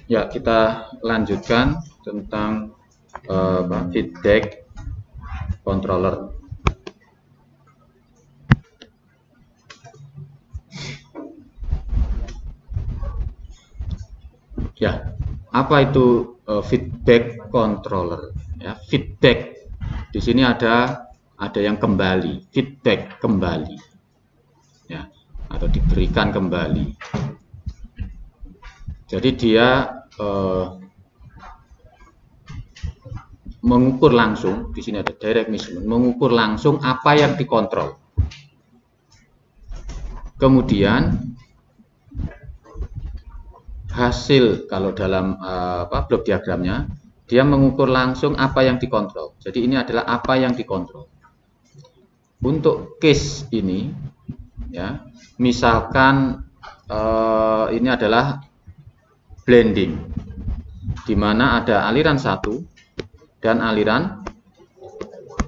Ya, kita lanjutkan tentang feedback controller. Ya, apa itu feedback controller? Ya, feedback di sini ada yang kembali, feedback kembali, ya, atau diberikan kembali. Jadi dia mengukur langsung, di sini ada direct measurement, mengukur langsung apa yang dikontrol. Kemudian hasil, kalau dalam blok diagramnya, dia mengukur langsung apa yang dikontrol. Jadi ini adalah apa yang dikontrol. Untuk case ini, ya, misalkan ini adalah blending, di mana ada aliran 1 dan aliran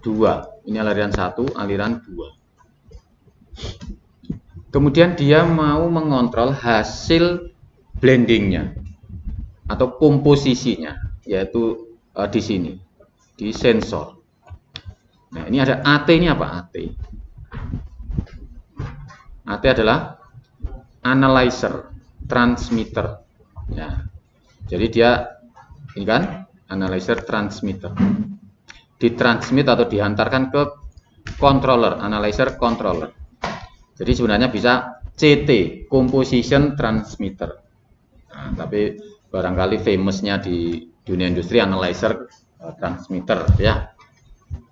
2. Ini aliran 1, aliran 2. Kemudian dia mau mengontrol hasil blendingnya atau komposisinya, yaitu di sini, di sensor. Nah, ini ada AT, ini apa AT? AT adalah analyzer transmitter. Ya, jadi dia ini kan analyzer transmitter, ditransmit atau dihantarkan ke controller, analyzer controller. Jadi sebenarnya bisa CT, composition transmitter. Nah, tapi barangkali famousnya di dunia industri analyzer transmitter, ya.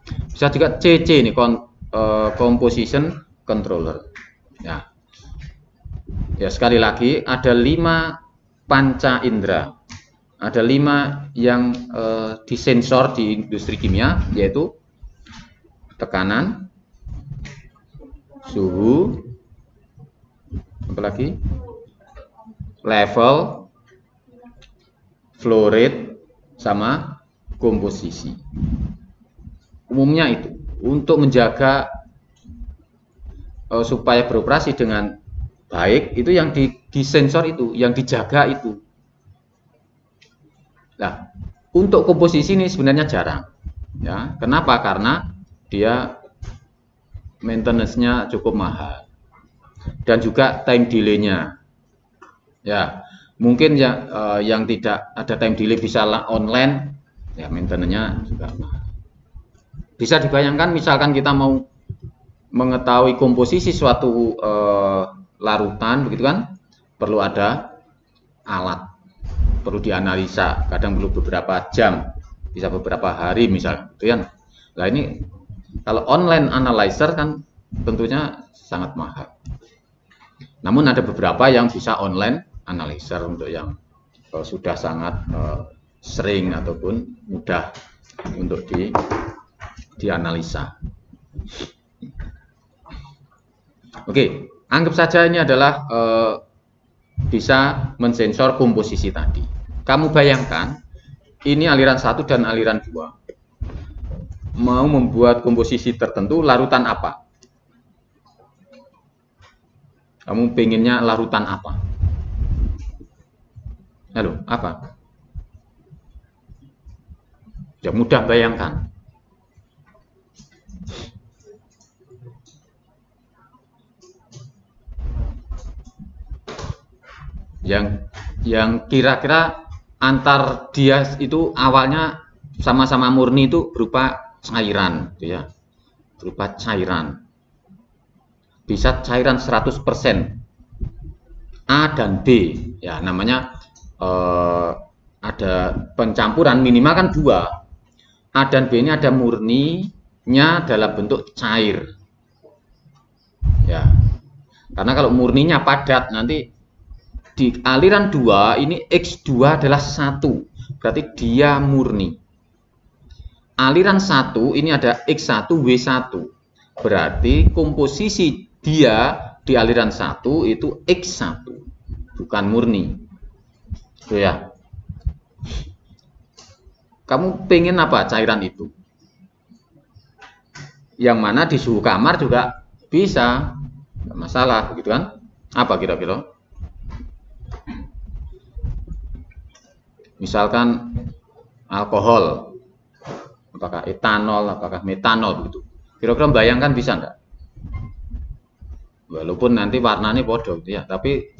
Bisa juga CC ini composition controller. Ya. Ya, sekali lagi ada 5 panca indera. Ada 5 yang disensor di industri kimia, yaitu tekanan, suhu, apalagi level, flow rate, sama komposisi. Umumnya itu untuk menjaga supaya beroperasi dengan baik, itu yang disensor itu, yang dijaga itu. Nah, untuk komposisi ini sebenarnya jarang, ya. Kenapa? Karena dia maintenance-nya cukup mahal dan juga time delay-nya. Ya, mungkin yang tidak ada time delay bisa online, ya, maintenance-nya juga mahal. Bisa dibayangkan misalkan kita mau mengetahui komposisi suatu larutan, begitu kan, perlu ada alat, perlu dianalisa, kadang perlu beberapa jam, bisa beberapa hari misalnya, gitu kan. Nah, ini kalau online analyzer kan tentunya sangat mahal. Namun ada beberapa yang bisa online analyzer untuk yang sudah sangat sering ataupun mudah untuk dianalisa. Oke, anggap saja ini adalah bisa mensensor komposisi tadi. Kamu bayangkan ini aliran 1 dan aliran 2 mau membuat komposisi tertentu, larutan apa? Kamu pengennya larutan apa? Halo, apa? Ya, mudah bayangkan. Yang kira-kira antar dia itu awalnya sama-sama murni itu berupa cairan, gitu ya, berupa cairan. Bisa cairan 100% A dan B, ya, namanya ada pencampuran minimal kan 2. A dan B ini ada murninya dalam bentuk cair, ya, karena kalau murninya padat nanti di aliran 2 ini X2 adalah 1, berarti dia murni. Aliran 1 ini ada X1 W1, berarti komposisi dia di aliran 1 itu X1, bukan murni. Itu ya. Kamu pengen apa cairan itu? Yang mana di suhu kamar juga bisa. masalah, gitu kan? Apa kira-kira? Misalkan alkohol, apakah etanol, apakah metanol, gitu. Kira-kira bayangkan bisa enggak? Walaupun nanti warnanya bodoh, ya, tapi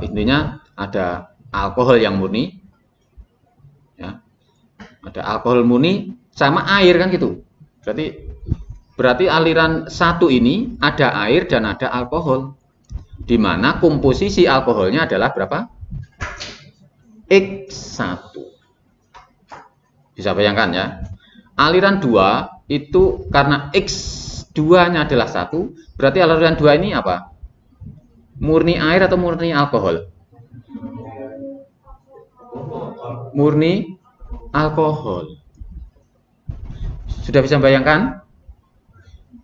intinya ada alkohol yang murni, ya, ada alkohol murni sama air kan gitu. Berarti aliran satu ini ada air dan ada alkohol, di mana komposisi alkoholnya adalah berapa? X1. Bisa bayangkan ya. Aliran 2 itu karena X2-nya adalah 1, berarti aliran 2 ini apa? Murni air atau murni alkohol? Murni alkohol. Sudah bisa bayangkan?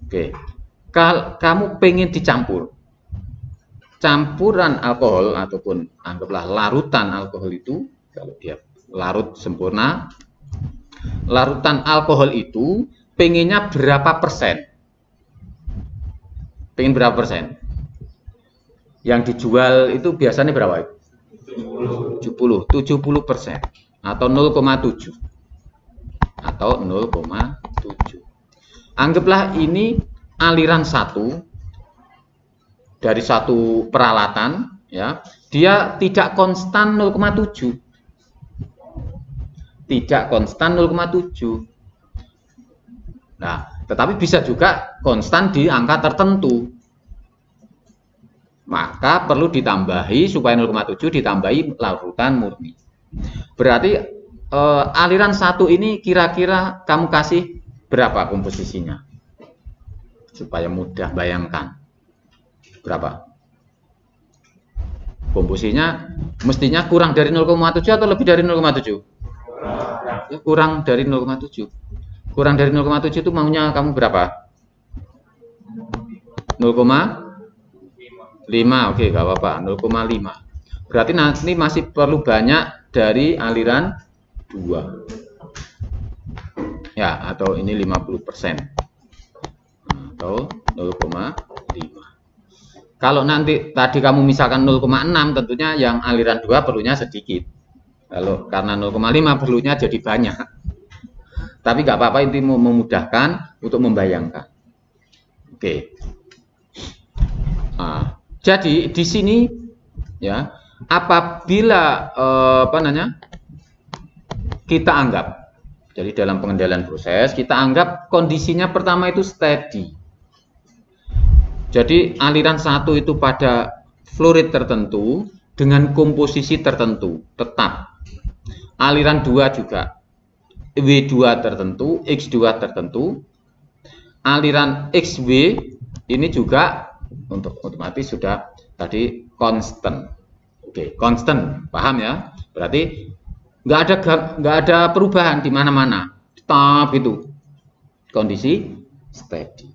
Oke. Kalau kamu pengen dicampur, campuran alkohol ataupun anggaplah larutan alkohol itu, kalau dia larut sempurna, larutan alkohol itu pengennya berapa persen? Pengen berapa persen? Yang dijual itu biasanya berapa? 70% atau 0,7 atau 0,7. Anggaplah ini aliran satu dari satu peralatan, ya, dia tidak konstan 0,7. Tidak konstan 0,7. Nah, tetapi bisa juga konstan di angka tertentu. Maka perlu ditambahi, supaya 0,7 ditambahi larutan murni. Berarti aliran satu ini kira-kira kamu kasih berapa komposisinya? Supaya mudah bayangkan. Berapa? Komposisinya mestinya kurang dari 0,7 atau lebih dari 0,7? Ya, kurang dari 0,7. Kurang dari 0,7 itu maunya kamu berapa? 0,5. Oke, gak apa-apa. 0,5. Berarti nanti masih perlu banyak dari aliran 2. Ya, atau ini 50%. Atau 0,5. Kalau nanti tadi kamu misalkan 0,6, tentunya yang aliran 2 perlunya sedikit. Kalau karena 0,5 perlunya jadi banyak. Tapi nggak apa-apa, itu memudahkan untuk membayangkan. Oke. Nah, jadi di sini ya, apabila kita anggap, jadi dalam pengendalian proses kita anggap kondisinya pertama itu steady. Jadi aliran satu itu pada fluid tertentu dengan komposisi tertentu tetap. Aliran 2 juga W2 tertentu, X2 tertentu. Aliran XW ini juga untuk otomatis sudah tadi constant. Oke, constant, paham ya? Berarti nggak ada perubahan di mana-mana, tetap itu kondisi steady.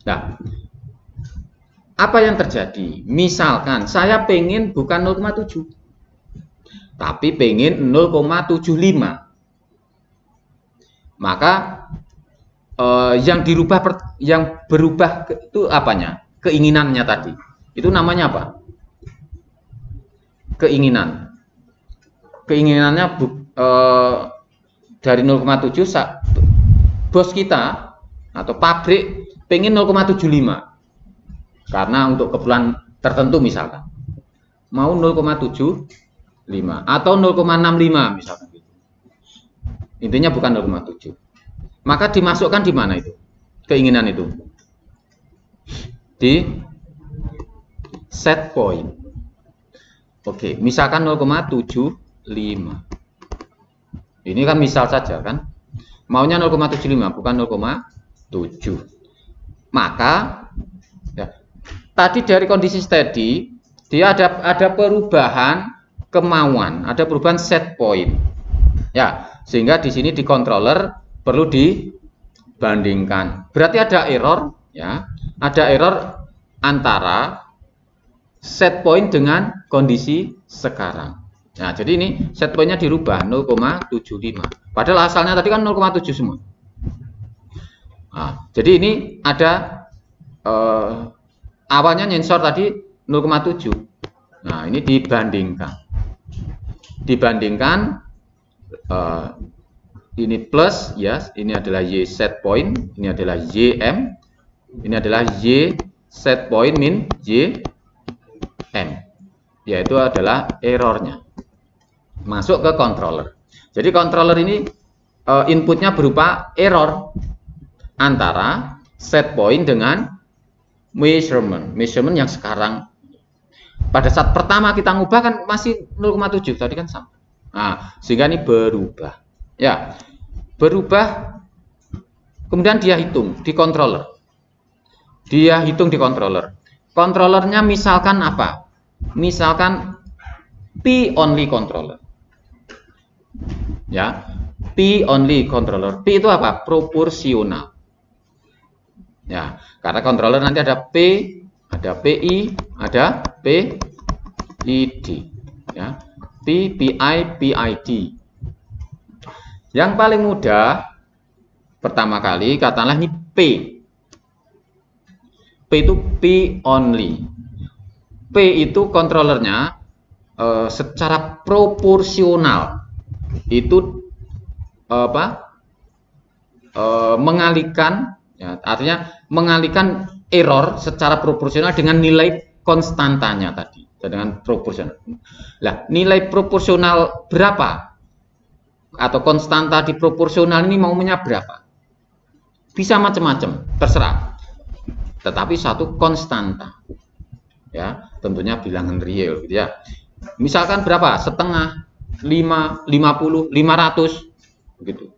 Nah, apa yang terjadi? Misalkan saya pengen bukan 0,7, tapi pengen 0,75. Maka yang berubah itu apanya? Keinginannya tadi. Itu namanya apa? Keinginan. Keinginannya dari 0,7, bos kita atau pabrik pengen 0,75. Karena untuk keperluan tertentu misalkan. Mau 0,75 atau 0,65 misalkan. Intinya bukan 0,7. Maka dimasukkan di mana itu? Keinginan itu. Di set point. Oke, misalkan 0,75. Ini kan misal saja kan. Maunya 0,75 bukan 0,7. Maka ya, tadi dari kondisi steady dia ada perubahan kemauan, ada perubahan set point. Ya, sehingga di sini di controller perlu dibandingkan. Berarti ada error, ya. Ada error antara set point dengan kondisi sekarang. Nah, jadi ini set pointnya dirubah 0,75. Padahal asalnya tadi kan 0,7 semua. Nah, jadi ini ada awalnya nyensor tadi 0,7. Nah, ini dibandingkan ini plus ya, ini adalah Y set point, ini adalah YM, ini adalah Y set point min YM, yaitu adalah errornya masuk ke controller. Jadi controller ini inputnya berupa error antara set point dengan measurement yang sekarang. Pada saat pertama kita ngubah kan masih 0,7 tadi kan sama. Nah, sehingga ini berubah. Ya, berubah. Kemudian dia hitung di controller. Controllernya misalkan apa? Misalkan P only controller. Ya, P only controller. P itu apa? Proporsional. Ya, karena controller nanti ada P, ada PI, ada PID, ya, P, PI, PID. Yang paling mudah pertama kali katakanlah ini P. P itu P only. P itu controllernya secara proporsional itu mengalihkan, ya, artinya mengalihkan error secara proporsional dengan nilai konstantanya tadi, dengan proporsional. Nah, nilai proporsional berapa atau konstanta di proporsional ini maunya berapa? Bisa macam-macam, terserah. Tetapi satu konstanta, ya, tentunya bilangan real, gitu ya. Misalkan berapa? Setengah, 5, 50, 500, begitu.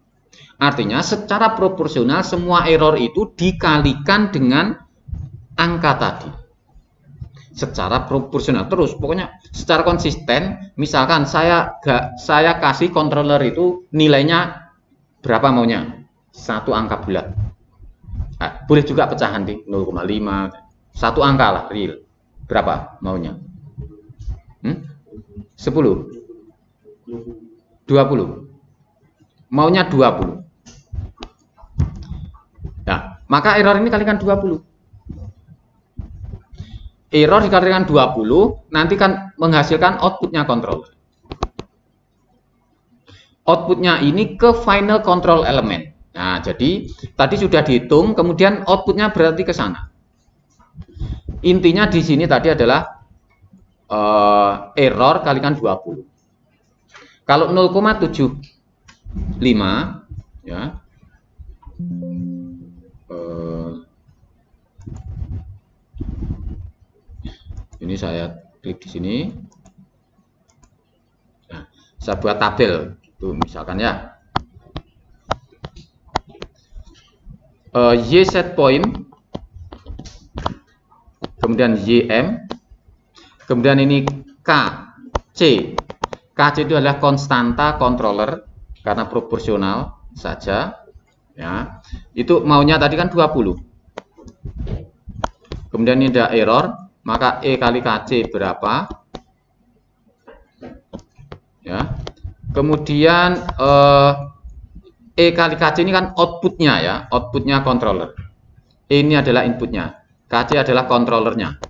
Artinya secara proporsional semua error itu dikalikan dengan angka tadi. Secara proporsional terus, pokoknya secara konsisten. Misalkan saya kasih controller itu nilainya berapa maunya? Satu angka bulat. Nah, boleh juga pecahan di 0,5. Satu angka lah real. Berapa maunya? 10, 20. Maunya 20. Nah, maka error ini kalikan 20. Error dikalikan 20, nanti kan menghasilkan outputnya controller. Outputnya ini ke final control element. Nah, jadi tadi sudah dihitung, kemudian outputnya berarti ke sana. Intinya di sini tadi adalah error kalikan 20. Kalau 0,75, ya. Ini saya klik di sini. Nah, saya buat tabel, tuh misalkan ya. Y set point, kemudian YM, kemudian ini KC. KC itu adalah konstanta controller karena proporsional saja, ya. Itu maunya tadi kan 20. Kemudian ini ada error, maka E kali KC berapa? Ya. Kemudian E kali KC ini kan outputnya, ya, outputnya controller. E ini adalah inputnya, KC adalah controllernya,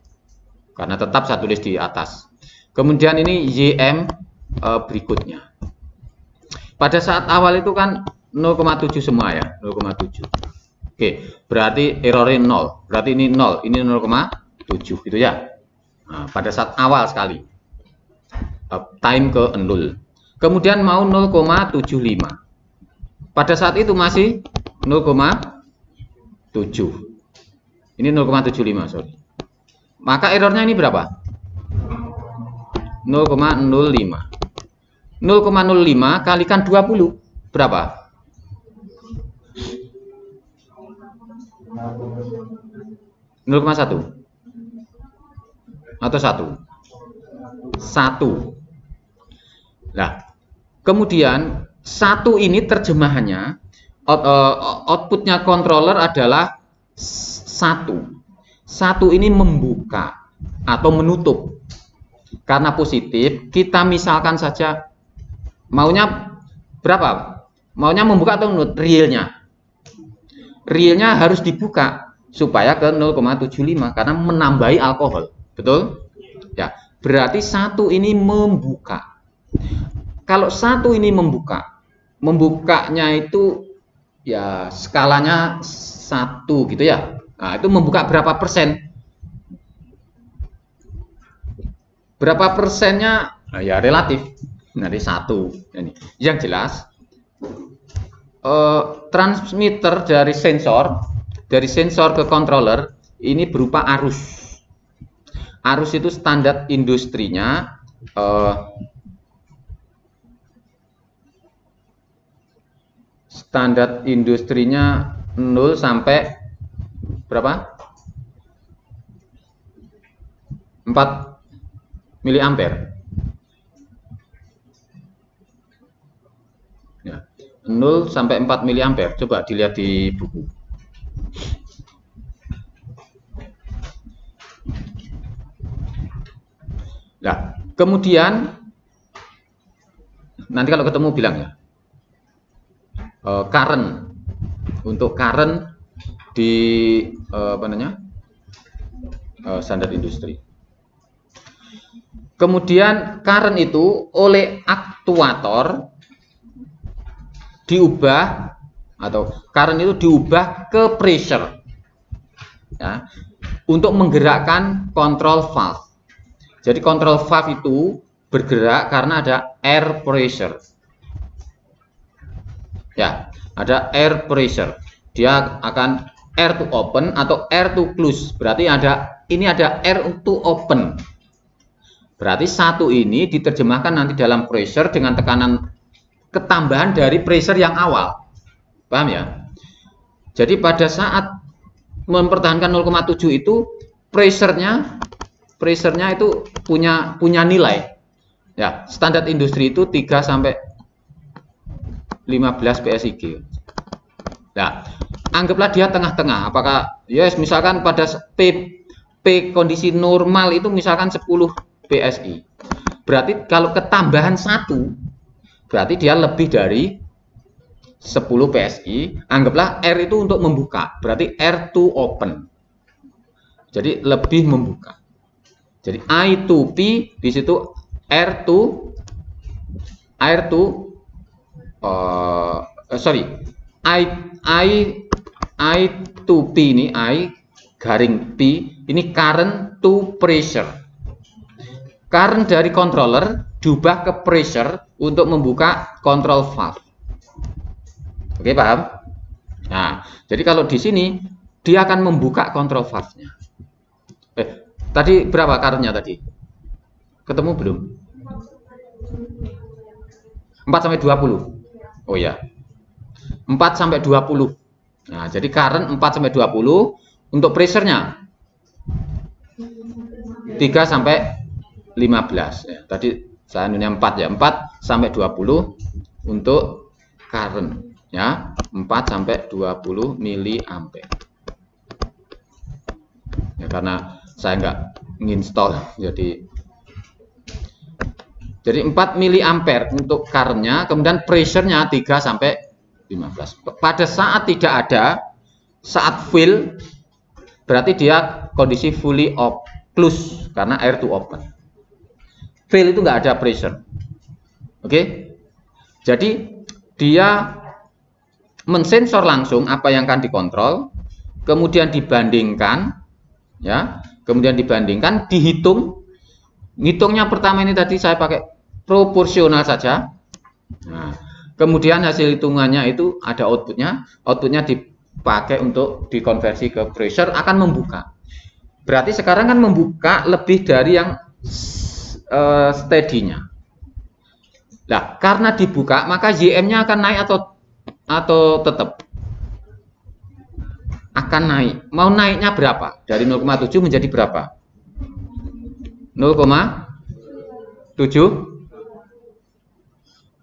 karena tetap saya tulis di atas. Kemudian ini YM berikutnya. Pada saat awal itu kan 0,7 semua, ya, 0,7. Oke, berarti errornya 0. Berarti ini 0, ini 0,7 gitu ya. Nah, pada saat awal sekali time ke 0. Kemudian mau 0,75. Pada saat itu masih 0,7. Ini 0,75, sorry. Maka errornya ini berapa? 0,05. 0,05 kalikan 20 berapa? 0,1 atau 1? Nah, kemudian 1 ini terjemahannya outputnya controller adalah 1. 1 ini membuka atau menutup. Karena positif, kita misalkan saja maunya berapa? Maunya membuka atau menutup? Realnya harus dibuka supaya ke 0,75 karena menambahi alkohol. Betul? Ya, berarti 1 ini membuka. Kalau 1 ini membuka, membukanya itu ya skalanya 1 gitu ya. Nah, itu membuka berapa persen? Berapa persennya? Nah, ya relatif. Nanti 1. Ini. Yang jelas, transmitter dari sensor ke controller ini berupa arus. Arus itu standar industrinya standar industrinya 0 sampai berapa? 4 miliampere. Ya, 0 sampai 4 miliampere. Coba dilihat di buku. Nah, kemudian nanti kalau ketemu bilang ya. Current, untuk current di apa namanya, standar industri. Kemudian current itu oleh aktuator diubah, atau current itu diubah ke pressure ya, untuk menggerakkan control valve. Jadi control valve itu bergerak karena ada air pressure. Ya, ada air pressure. Dia akan air to open atau air to close. Berarti ini ada air to open. Berarti 1 ini diterjemahkan nanti dalam pressure dengan tekanan ketambahan dari pressure yang awal. Paham ya? Jadi pada saat mempertahankan 0,7 itu pressure-nya itu punya nilai. Ya, standar industri itu 3 sampai 15 PSIG. Nah, anggaplah dia tengah-tengah. Apakah yes, misalkan pada P kondisi normal itu misalkan 10 PSI. Berarti kalau ketambahan 1, berarti dia lebih dari 10 PSI. Anggaplah R itu untuk membuka, berarti R to open. Jadi lebih membuka. Jadi I to P, di situ R to I to P ini, I garing P ini current to pressure. Current dari controller diubah ke pressure untuk membuka control valve. Oke, paham? Nah, jadi kalau di sini dia akan membuka control valve-nya. Tadi berapa current-nya tadi? Ketemu belum? 4 sampai 20. Oh ya. 4 sampai 20. Nah, jadi current 4 sampai 20, untuk pressure-nya 3 sampai 15 ya. Tadi saya nunya 4 ya. 4 sampai 20 untuk current ya. 4 sampai 20 miliampere. Ya, karena saya nggak nginstall jadi 4 miliampere untuk current-nya, kemudian pressure-nya 3 sampai 15. Pada saat tidak ada, saat fill, berarti dia kondisi fully close karena air to open. Fill itu nggak ada pressure. Oke? Jadi dia mensensor langsung apa yang akan dikontrol, kemudian dibandingkan, ya, kemudian dibandingkan, dihitung. Ngitungnya pertama ini tadi saya pakai proporsional saja. Nah, kemudian hasil hitungannya itu ada outputnya dipakai untuk dikonversi ke pressure, akan membuka. Berarti sekarang kan membuka lebih dari yang steady-nya. Nah, karena dibuka maka YM-nya akan naik atau tetap akan naik. Mau naiknya berapa? Dari 0,7 menjadi berapa? 0,7.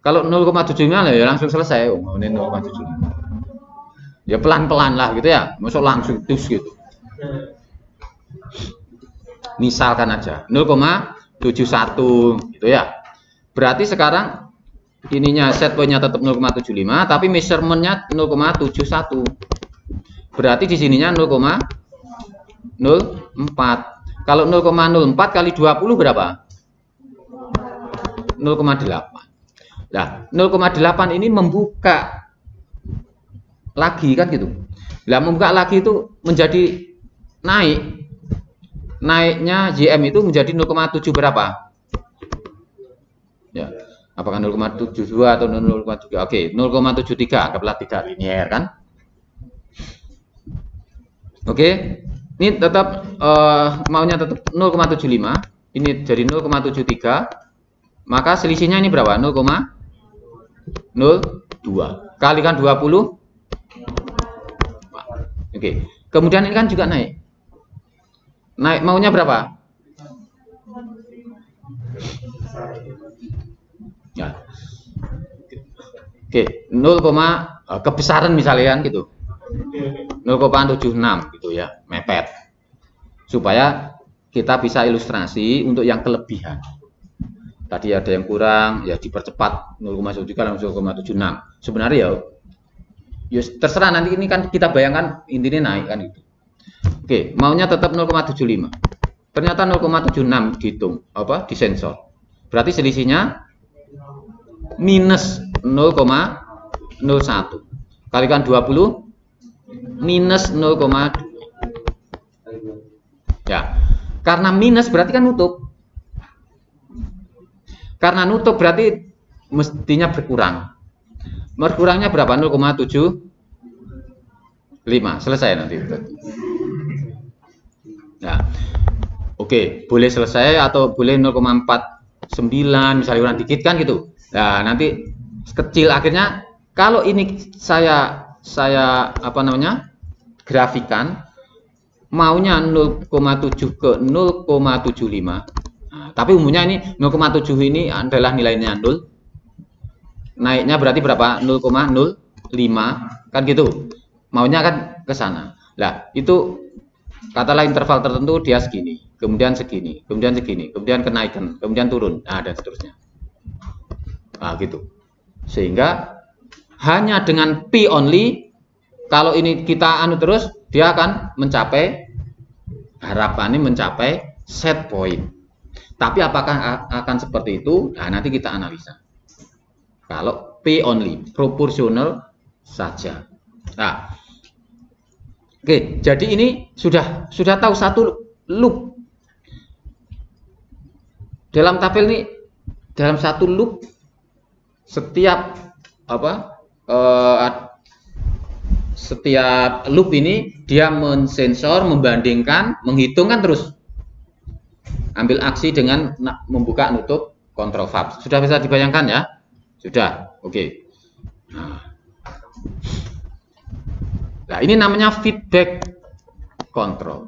Kalau 0,7-nya ya langsung selesai. Mau 0,7. Ya pelan-pelan lah gitu ya. Masuk langsung dus gitu. Misalkan aja 0,71 gitu ya. Berarti sekarang ininya set point-nya tetap 0,75 tapi measurement-nya 0,71. Berarti di sininya 0,75. 0,04. Kalau 0,04 kali 20 berapa? 0,8. Nah, 0,8 ini membuka lagi kan gitu. Nah, membuka lagi itu menjadi naik. Naiknya JM itu menjadi 0,7 berapa? Ya, apakah 0,72 atau 0,3? Oke, 0,73, anggaplah tidak linier kan? Oke, ini tetap maunya tetap 0,75. Ini jadi 0,73. Maka selisihnya ini berapa? 0,02 kalikan 20. Oke. Kemudian ini kan juga naik. Naik maunya berapa? Ya. Oke, 0, kebesaran misalnya kan gitu. 0,76 gitu ya, mepet. Supaya kita bisa ilustrasi untuk yang kelebihan. Tadi ada yang kurang, ya dipercepat 0,73 langsung 0,76. Sebenarnya ya terserah, nanti ini kan kita bayangkan intinya naik kan gitu. Oke, maunya tetap 0,75. Ternyata 0,76 dihitung disensor. Berarti selisihnya minus 0,01. Kalikan 20 minus 0,2. Ya. Karena minus berarti kan nutup. Karena nutup berarti mestinya berkurang. Berkurangnya berapa? 0,75. Selesai nanti. Nah, oke, boleh selesai atau boleh 0,49 misalnya kurang dikit kan gitu. Nah, nanti kecil akhirnya kalau ini saya grafikan maunya 0,7 ke 0,75. Nah, tapi umumnya ini 0,7 ini adalah nilainya 0. Naiknya berarti berapa? 0,05 kan gitu. Maunya kan ke sana. Lah, itu katalah interval tertentu dia segini, kemudian segini, kemudian segini, kemudian kenaikan, kemudian turun. Nah, dan seterusnya. Nah, gitu. Sehingga hanya dengan P only, kalau ini kita terus, dia akan mencapai, harapannya mencapai set point. Tapi apakah akan seperti itu? Nah, nanti kita analisa. Kalau P only, proporsional saja. Nah, oke, jadi ini sudah tahu satu loop. Dalam tabel ini, dalam satu loop, setiap setiap loop ini dia mensensor, membandingkan, menghitungkan terus. Ambil aksi dengan membuka nutup kontrol valve. Sudah bisa dibayangkan ya? Sudah. Oke. Nah, ini namanya feedback control.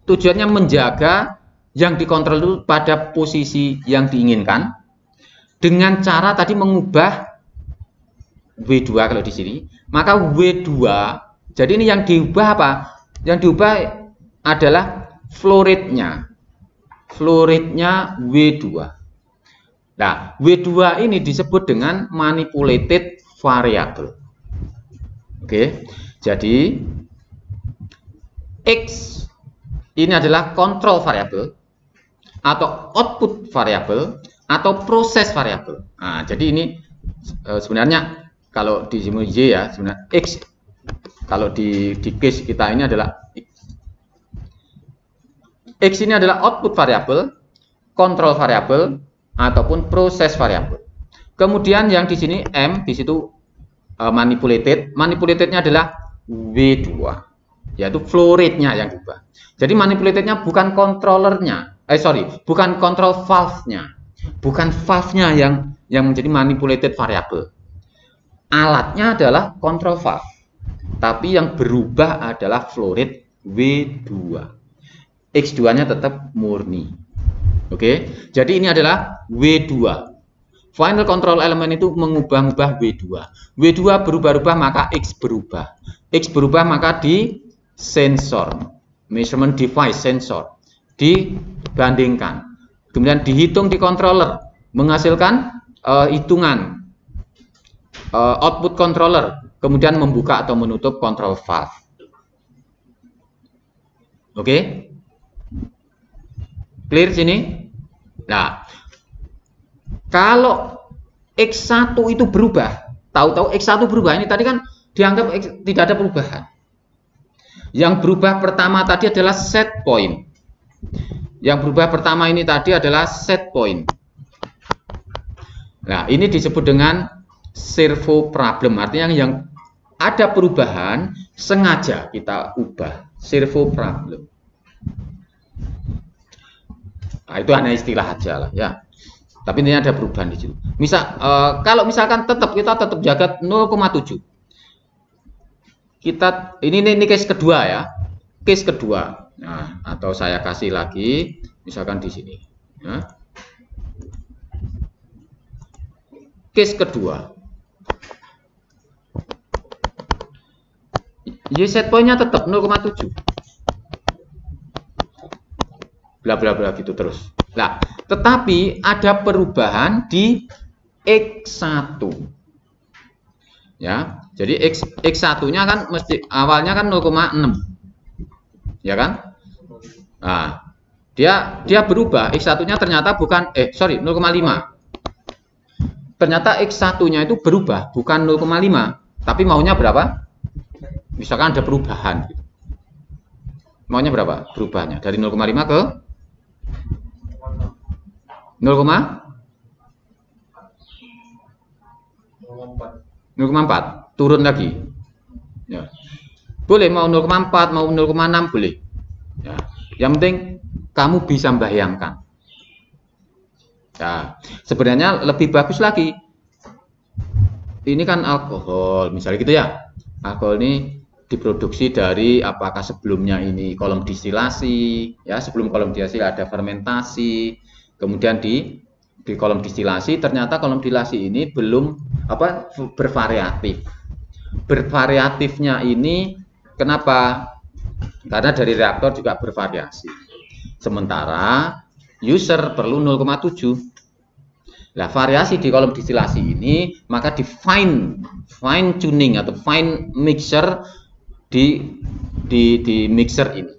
Tujuannya menjaga yang dikontrol itu pada posisi yang diinginkan dengan cara tadi mengubah W2 kalau di sini. Maka W2, jadi ini yang diubah apa? Yang diubah adalah flow rate-nya. Flow rate-nya W2. Nah, W2 ini disebut dengan manipulated variable. Oke, jadi X ini adalah control variable atau output variable atau proses variable. Nah, jadi ini sebenarnya kalau di sini Y ya, sebenarnya X kalau di case kita ini adalah X ini adalah output variable, control variable ataupun proses variable. Kemudian yang di sini M di situ manipulatednya adalah W2, yaitu flow rate-nya yang diubah. Jadi manipulatednya bukan controllernya, bukan control valve-nya, bukan valve-nya yang menjadi manipulated variable. Alatnya adalah control valve, tapi yang berubah adalah flow rate W2. X2-nya tetap murni. Oke, jadi ini adalah W2. Final control element itu mengubah-ubah W2. W2 berubah-ubah maka X berubah. X berubah maka di sensor, measurement device sensor, dibandingkan. Kemudian dihitung di controller, menghasilkan hitungan output controller, kemudian membuka atau menutup control valve. Oke? Clear sini? Nah, kalau X1 itu berubah, tahu-tahu X1 berubah, ini tadi kan dianggap tidak ada perubahan. Yang berubah pertama tadi adalah set point. Yang berubah pertama ini tadi adalah set point. Nah, ini disebut dengan servo problem. Artinya yang ada perubahan sengaja kita ubah. Servo problem. Nah, itu hanya istilah aja lah ya. Tapi ini ada perubahan di situ. Kalau misalkan kita tetap jaga 0,7. Ini case kedua ya. Case kedua. Nah, atau saya kasih lagi misalkan di sini ya. Case kedua. Y set point-nya tetap 0,7. Bla bla bla gitu terus. Nah, tetapi ada perubahan di X1. Ya. Jadi X1-nya kan mesti awalnya kan 0,6. Ya kan? Nah, dia berubah. X1-nya ternyata bukan 0,5. Ternyata X1-nya itu berubah, bukan 0,5, tapi maunya berapa? Misalkan ada perubahan. Maunya berapa? Perubahannya dari 0,5 ke 0,4. Turun lagi. Ya. Boleh mau 0,4, mau 0,6 boleh. Ya. Yang penting kamu bisa membayangkan. Nah, sebenarnya lebih bagus lagi. Ini kan alkohol, misalnya gitu ya. Alkohol ini diproduksi dari apakah sebelumnya ini kolom distilasi, ya sebelum kolom distilasi ada fermentasi, kemudian di kolom distilasi ternyata kolom distilasi ini belum bervariatif. Bervariatifnya ini kenapa? Karena dari reaktor juga bervariasi. Sementara user perlu 0,7. Nah, variasi di kolom distilasi ini maka di fine tuning atau fine mixer di mixer ini.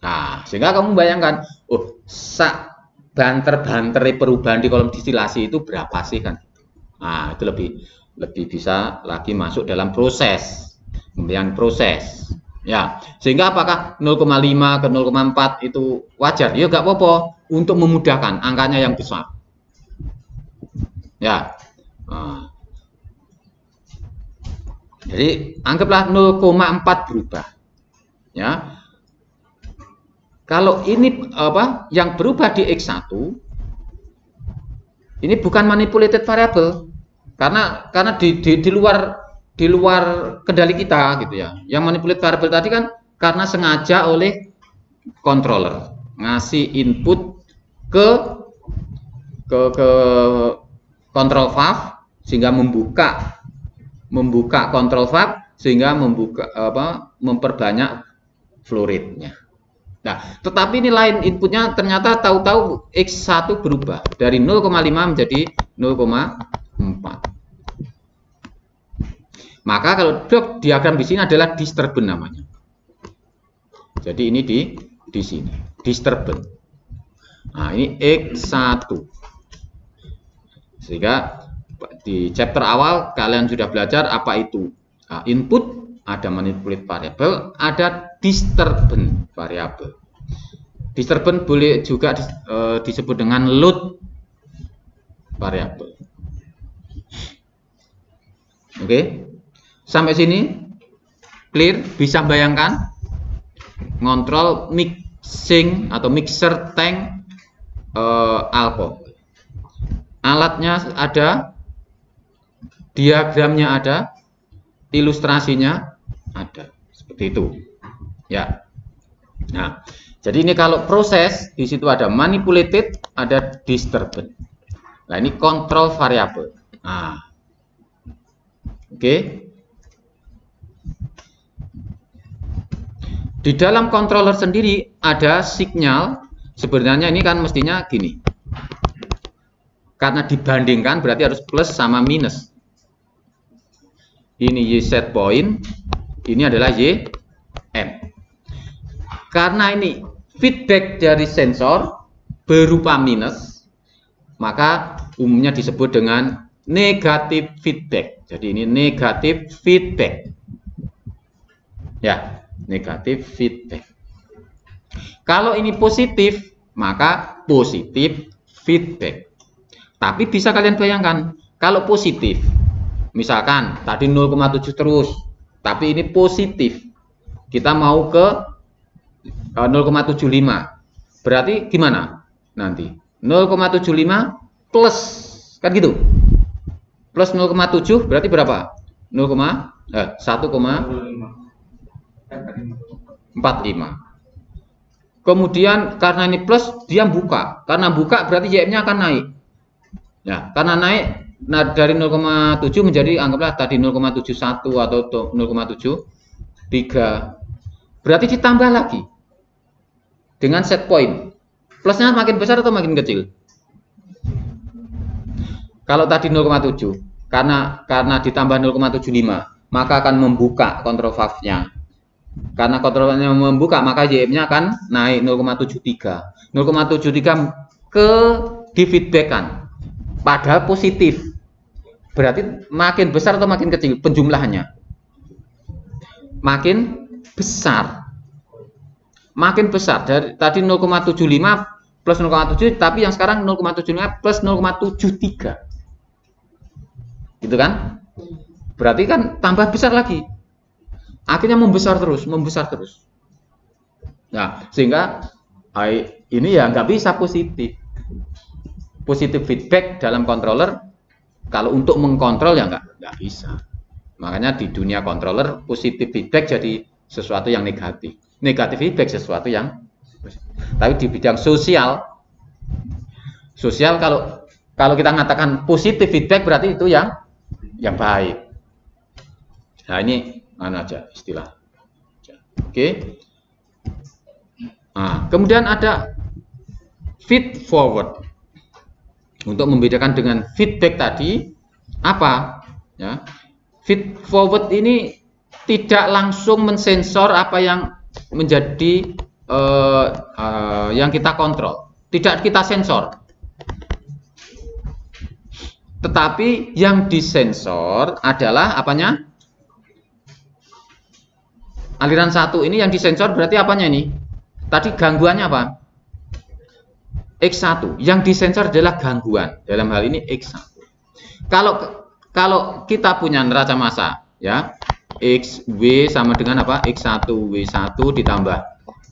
Nah, sehingga kamu bayangkan, banter perubahan di kolom distilasi itu berapa sih kan? Nah, itu lebih bisa lagi masuk dalam proses, kemudian proses. Ya, sehingga apakah 0,5 ke 0,4 itu wajar? Ya nggak apa-apa untuk memudahkan angkanya yang besar. Ya, jadi anggaplah 0,4 berubah. Ya, kalau ini yang berubah di X1 ini bukan manipulated variable karena di luar kendali kita gitu ya. Yang manipulate variable tadi kan karena sengaja oleh controller ngasih input ke control valve sehingga membuka control valve sehingga memperbanyak flow rate-nya. Nah, tetapi ini lain inputnya ternyata tahu-tahu X1 berubah dari 0,5 menjadi 0,4. Maka kalau diagram di sini adalah disturbance namanya. Jadi ini di sini disturbance. Nah, ini X1. Sehingga di chapter awal kalian sudah belajar apa itu input, ada manipulate variable, ada disturbance variable. Disturbance boleh juga disebut dengan load variable. Oke. Sampai sini clear, bisa bayangkan ngontrol mixing atau mixer tank alkohol. Alatnya ada, diagramnya ada, ilustrasinya ada, seperti itu. Ya. Nah, jadi ini kalau proses di situ ada manipulated, ada disturbance. Nah, ini control variable. Nah, oke. Di dalam controller sendiri ada sinyal. Sebenarnya ini kan mestinya gini. Karena dibandingkan berarti harus plus sama minus. Ini Y set point, ini adalah Y M. Karena ini feedback dari sensor berupa minus, maka umumnya disebut dengan negatif feedback. Jadi ini negatif feedback. Ya, negatif feedback. Kalau ini positif, maka positif feedback. Tapi bisa kalian bayangkan, kalau positif, misalkan tadi 0,7 terus, tapi ini positif, kita mau ke 0,75, berarti gimana nanti? 0,75 plus, kan gitu? Plus 0,7 berarti berapa? 1,45. Kemudian karena ini plus, dia buka. Karena buka berarti YM-nya akan naik. Ya, karena naik, nah dari 0,7 menjadi anggaplah tadi 0,71 atau 0,73. Berarti ditambah lagi dengan set point. Plusnya makin besar atau makin kecil? Kalau tadi 0,7, karena ditambah 0,75, maka akan membuka control valve-nya. Karena control valve-nya membuka, maka YM-nya akan naik 0,73. 0,73 ke di feedback-kan. Padahal positif. Berarti makin besar atau makin kecil penjumlahannya? Makin besar. Makin besar. Dari tadi 0,75 plus 0,7, tapi yang sekarang 0,75 plus 0,73. Gitu kan? Berarti kan tambah besar lagi. Akhirnya membesar terus. Nah, sehingga ini ya nggak bisa positif. Positif feedback dalam controller, kalau untuk mengkontrol ya nggak bisa. Makanya di dunia controller, positif feedback jadi sesuatu yang negatif. Negatif feedback sesuatu yang positif. Tapi di bidang sosial kalau kita mengatakan positif feedback berarti itu yang baik. Nah ini mana aja istilah. Oke. Nah, kemudian ada feed forward. Untuk membedakan dengan feedback tadi apa? Ya, feed forward ini tidak langsung mensensor apa yang menjadi yang kita kontrol, tidak kita sensor. Tetapi yang disensor adalah apanya? Aliran satu ini yang disensor berarti apanya ini? Tadi gangguannya apa? X1. Yang disensor adalah gangguan. Dalam hal ini X1. Kalau kita punya neraca massa, ya, XW sama dengan apa? X1 W1 ditambah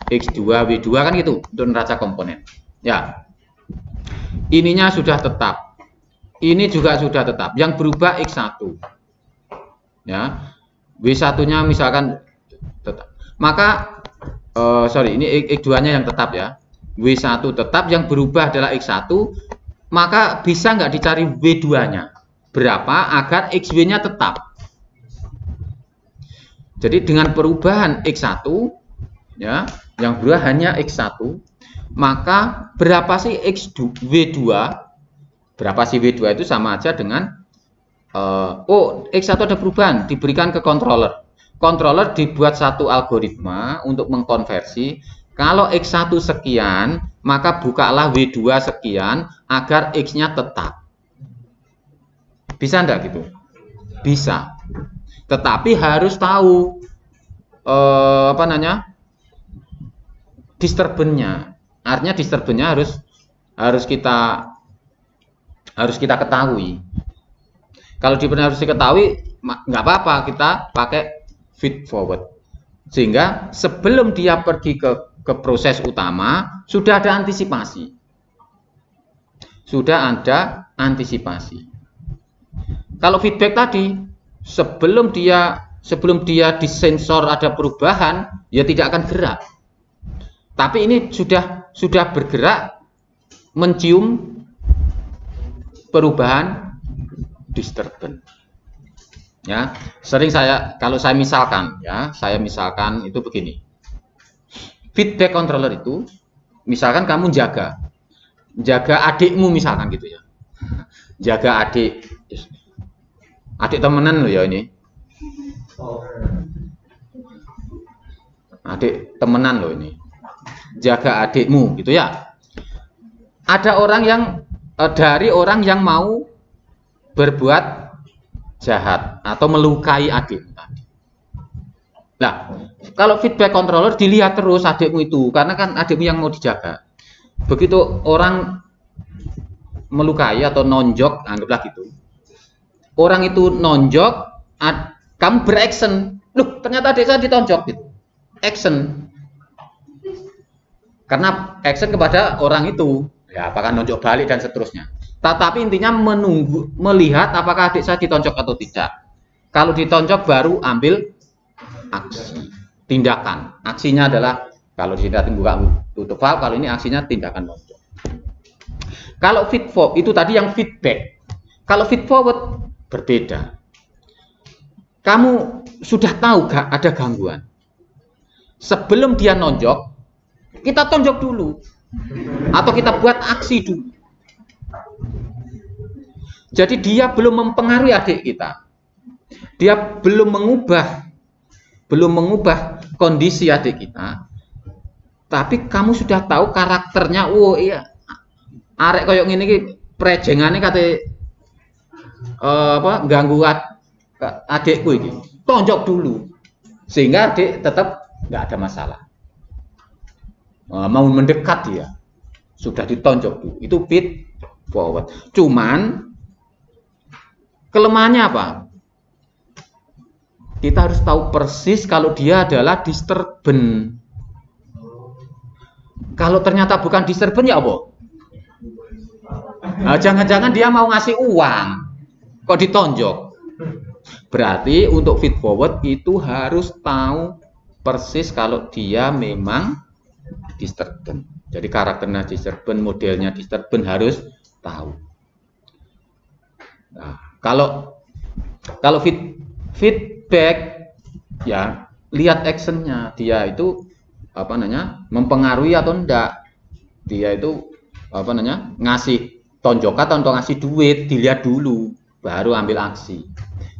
X2 W2 kan gitu untuk neraca komponen. Ya. Ininya sudah tetap. Ini juga sudah tetap. Yang berubah X1. Ya. W1-nya misalkan tetap. Maka ini X2-nya yang tetap ya. W1 tetap, yang berubah adalah X1, maka bisa nggak dicari W2-nya berapa agar XW-nya tetap. Jadi dengan perubahan X1 ya, yang berubah hanya X1, maka berapa sih W2? Berapa sih W2 itu sama aja dengan X1 ada perubahan, diberikan ke controller. Controller dibuat satu algoritma untuk mengkonversi. Kalau X1 sekian, maka bukalah W2 sekian agar X-nya tetap. Bisa enggak gitu? Bisa. Tetapi harus tahu disturbannya. Artinya disturbannya harus kita ketahui. Kalau harus diketahui, nggak apa-apa kita pakai feed forward. Sehingga sebelum dia pergi ke proses utama, sudah ada antisipasi. Kalau feedback tadi, sebelum dia disensor ada perubahan, ya tidak akan gerak. Tapi ini sudah bergerak, mencium perubahan disturbance. Ya, kalau saya misalkan itu begini. Feedback controller itu, misalkan kamu jaga adikmu misalkan gitu ya, jaga adik temenan lo ya ini, adik temenan lo ini, jaga adikmu gitu ya. Ada orang yang dari orang yang mau berbuat jahat atau melukai adik. Nah, kalau feedback controller dilihat terus adikmu itu, karena kan adikmu yang mau dijaga. Begitu orang melukai atau nonjok, anggaplah gitu. Orang itu nonjok, kamu beraction. Loh, ternyata adik saya ditonjok gitu. Action. Karena action kepada orang itu, ya apakah nonjok balik dan seterusnya. Tetapi intinya menunggu, melihat apakah adik saya ditonjok atau tidak. Kalau ditonjok baru ambil aksi, tindakan. Aksinya adalah kalau tidak buka tutup valve, kalau ini aksinya tindakan nonjok. Kalau feed forward itu tadi yang feedback. Kalau feed forward berbeda. Kamu sudah tahu gak ada gangguan. Sebelum dia nonjok, kita tonjok dulu. Atau kita buat aksi dulu. Jadi dia belum mempengaruhi adik kita. Dia belum mengubah kondisi adik kita. Tapi kamu sudah tahu karakternya. Oh iya, arek koyok ini prejengane kate ganggu adikku ini. Tonjok dulu. Sehingga adik tetap nggak ada masalah. Mau mendekat dia, sudah ditonjok dulu. Itu feed forward. Cuman kelemahannya apa? Kita harus tahu persis kalau dia adalah disturban. Kalau ternyata bukan disturban ya apa? Nah, jangan-jangan dia mau ngasih uang, kok ditonjok. Berarti untuk feed forward itu harus tahu persis kalau dia memang disturban. Jadi karakternya disturban, modelnya disturban harus tahu. Nah, kalau feedback ya lihat actionnya, dia itu mempengaruhi atau enggak. Dia itu ngasih tonjokan atau ngasih duit, dilihat dulu baru ambil aksi.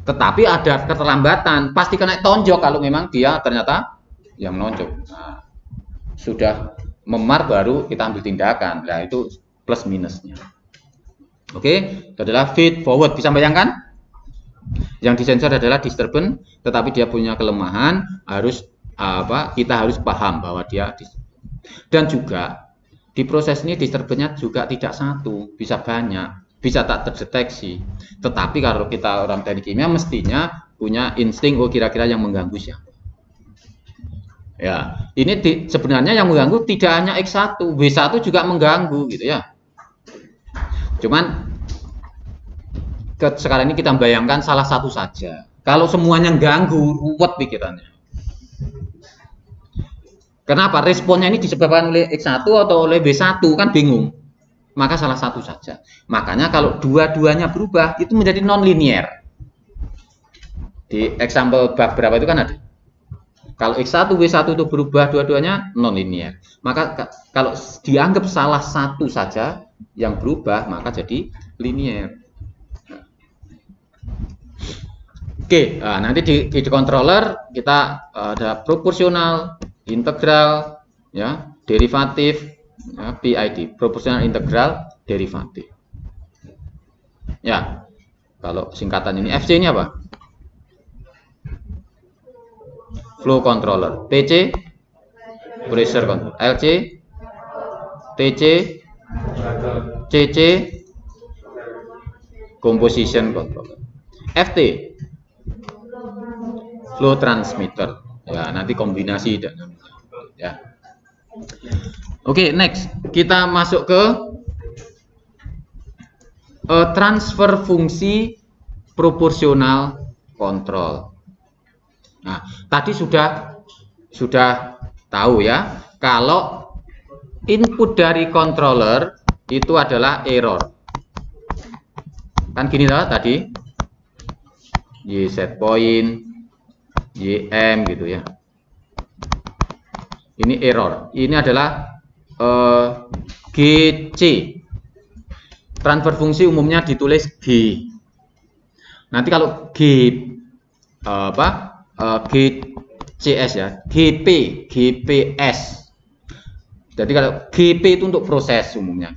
Tetapi ada keterlambatan, pasti kena tonjok kalau memang dia ternyata yang nonjok. Nah, sudah memar baru kita ambil tindakan. Nah, itu plus minusnya. Oke, itu adalah feed forward. Bisa bayangkan? Yang disensor adalah disturban, tetapi dia punya kelemahan, kita harus paham bahwa dia dan juga di proses ini disturbannya juga tidak satu, bisa banyak. Bisa tak terdeteksi, tetapi kalau kita orang teknik kimia mestinya punya insting, oh kira-kira yang mengganggu siapa. Ya, ini sebenarnya yang mengganggu tidak hanya X1, W1 juga mengganggu gitu ya. Cuman sekarang ini kita bayangkan salah satu saja. Kalau semuanya ganggu, ruwet pikirannya. Kenapa? Responnya ini disebabkan oleh X1 atau oleh W1 kan bingung. Maka salah satu saja. Makanya kalau dua-duanya berubah itu menjadi non-linear. Di example bab berapa itu kan ada. Kalau X1, W1 itu berubah dua-duanya non-linear. Maka kalau dianggap salah satu saja yang berubah, maka jadi linear. Oke, nanti di controller kita ada proporsional, integral, ya, derivatif, ya, PID, proporsional integral derivatif. Ya, kalau singkatan ini FC ini apa? Flow controller. PC pressure control. LC TC CC composition controller. FT flow transmitter. Ya, nanti kombinasi dan ya. Oke, next kita masuk ke transfer fungsi proporsional kontrol. Nah, tadi sudah tahu ya, kalau input dari controller itu adalah error. Kan gini tadi, Y set point, YM gitu ya. Ini error. Ini adalah GC. Transfer fungsi umumnya ditulis G. Nanti kalau GCS ya, GPS. Jadi kalau GP itu untuk proses umumnya.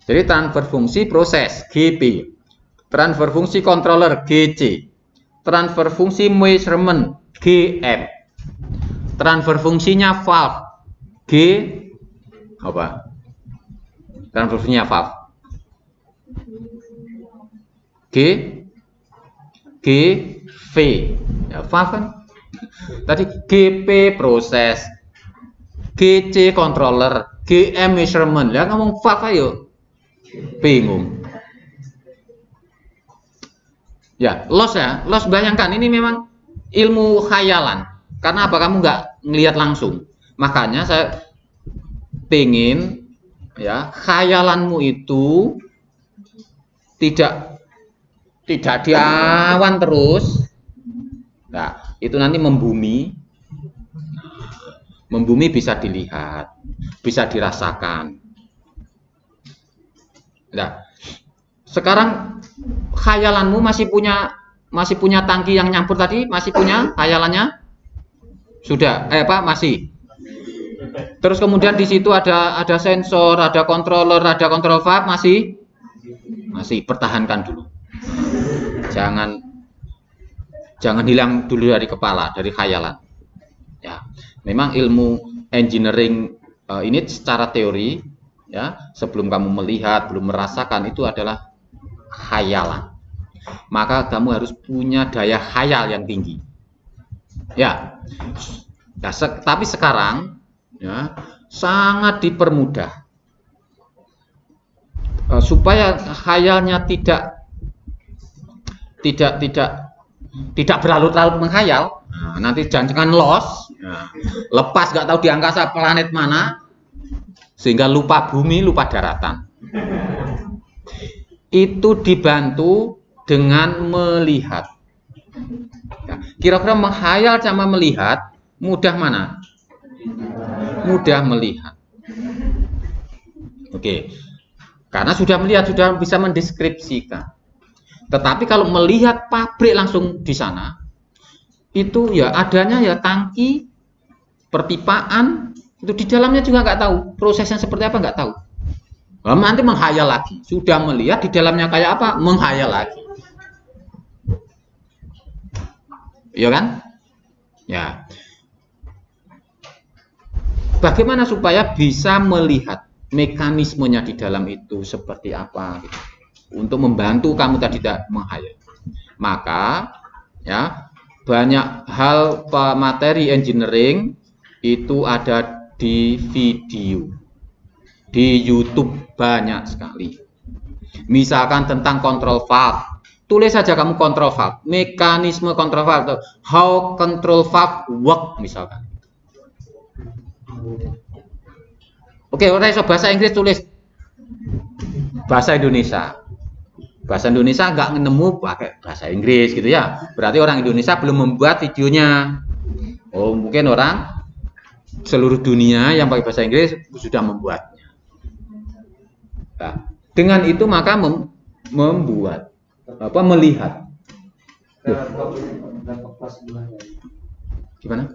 Jadi transfer fungsi proses GP, transfer fungsi controller GC, transfer fungsi measurement GM, transfer fungsinya valve G apa? Transfer fungsinya valve GV ya, valve kan tadi GP proses, GC controller, GM measurement. Ya ngomong valve ayo bingung ya. Loss bayangkan ini memang ilmu khayalan. Karena apa? Kamu nggak ngelihat langsung. Makanya saya pengen ya khayalanmu itu tidak diawan terus. Nah, itu nanti membumi bisa dilihat, bisa dirasakan. Nah, sekarang khayalanmu masih punya tangki yang nyampur tadi, masih punya khayalannya? Sudah, masih. Terus kemudian di situ ada sensor, ada controller, ada control valve, masih pertahankan dulu. Jangan hilang dulu dari kepala, dari khayalan. Ya, memang ilmu engineering ini secara teori ya, sebelum kamu melihat, belum merasakan, itu adalah khayalan. Maka kamu harus punya daya khayal yang tinggi. Ya. Nah, tapi sekarang ya sangat dipermudah supaya khayalnya tidak berlarut-larut menghayal. Nah, nanti jangan loss, nah, lepas nggak tahu di angkasa planet mana, sehingga lupa bumi, lupa daratan. Itu dibantu dengan melihat. Kira-kira menghayal sama melihat mudah mana? Mudah melihat. Oke. Karena sudah melihat, sudah bisa mendeskripsikan. Tetapi kalau melihat pabrik langsung di sana, itu ya adanya ya tangki, perpipaan, itu di dalamnya juga nggak tahu. Prosesnya seperti apa nggak tahu. Lalu nanti menghayal lagi. Sudah melihat di dalamnya kayak apa, menghayal lagi. Iya kan? Ya. Bagaimana supaya bisa melihat mekanismenya di dalam itu seperti apa gitu. Untuk membantu kamu tadi tidak menghayal. Maka ya banyak hal materi engineering itu ada di video. Di YouTube banyak sekali. Misalkan tentang control valve. Tulis saja kamu control valve, mekanisme control valve, how control valve work misalkan. Oke, orang iso bahasa Inggris tulis bahasa Indonesia. Bahasa Indonesia nggak nemu pakai bahasa Inggris gitu ya. Berarti orang Indonesia belum membuat videonya. Oh, mungkin orang seluruh dunia yang pakai bahasa Inggris sudah membuatnya. Nah, dengan itu maka membuat melihat. Gimana?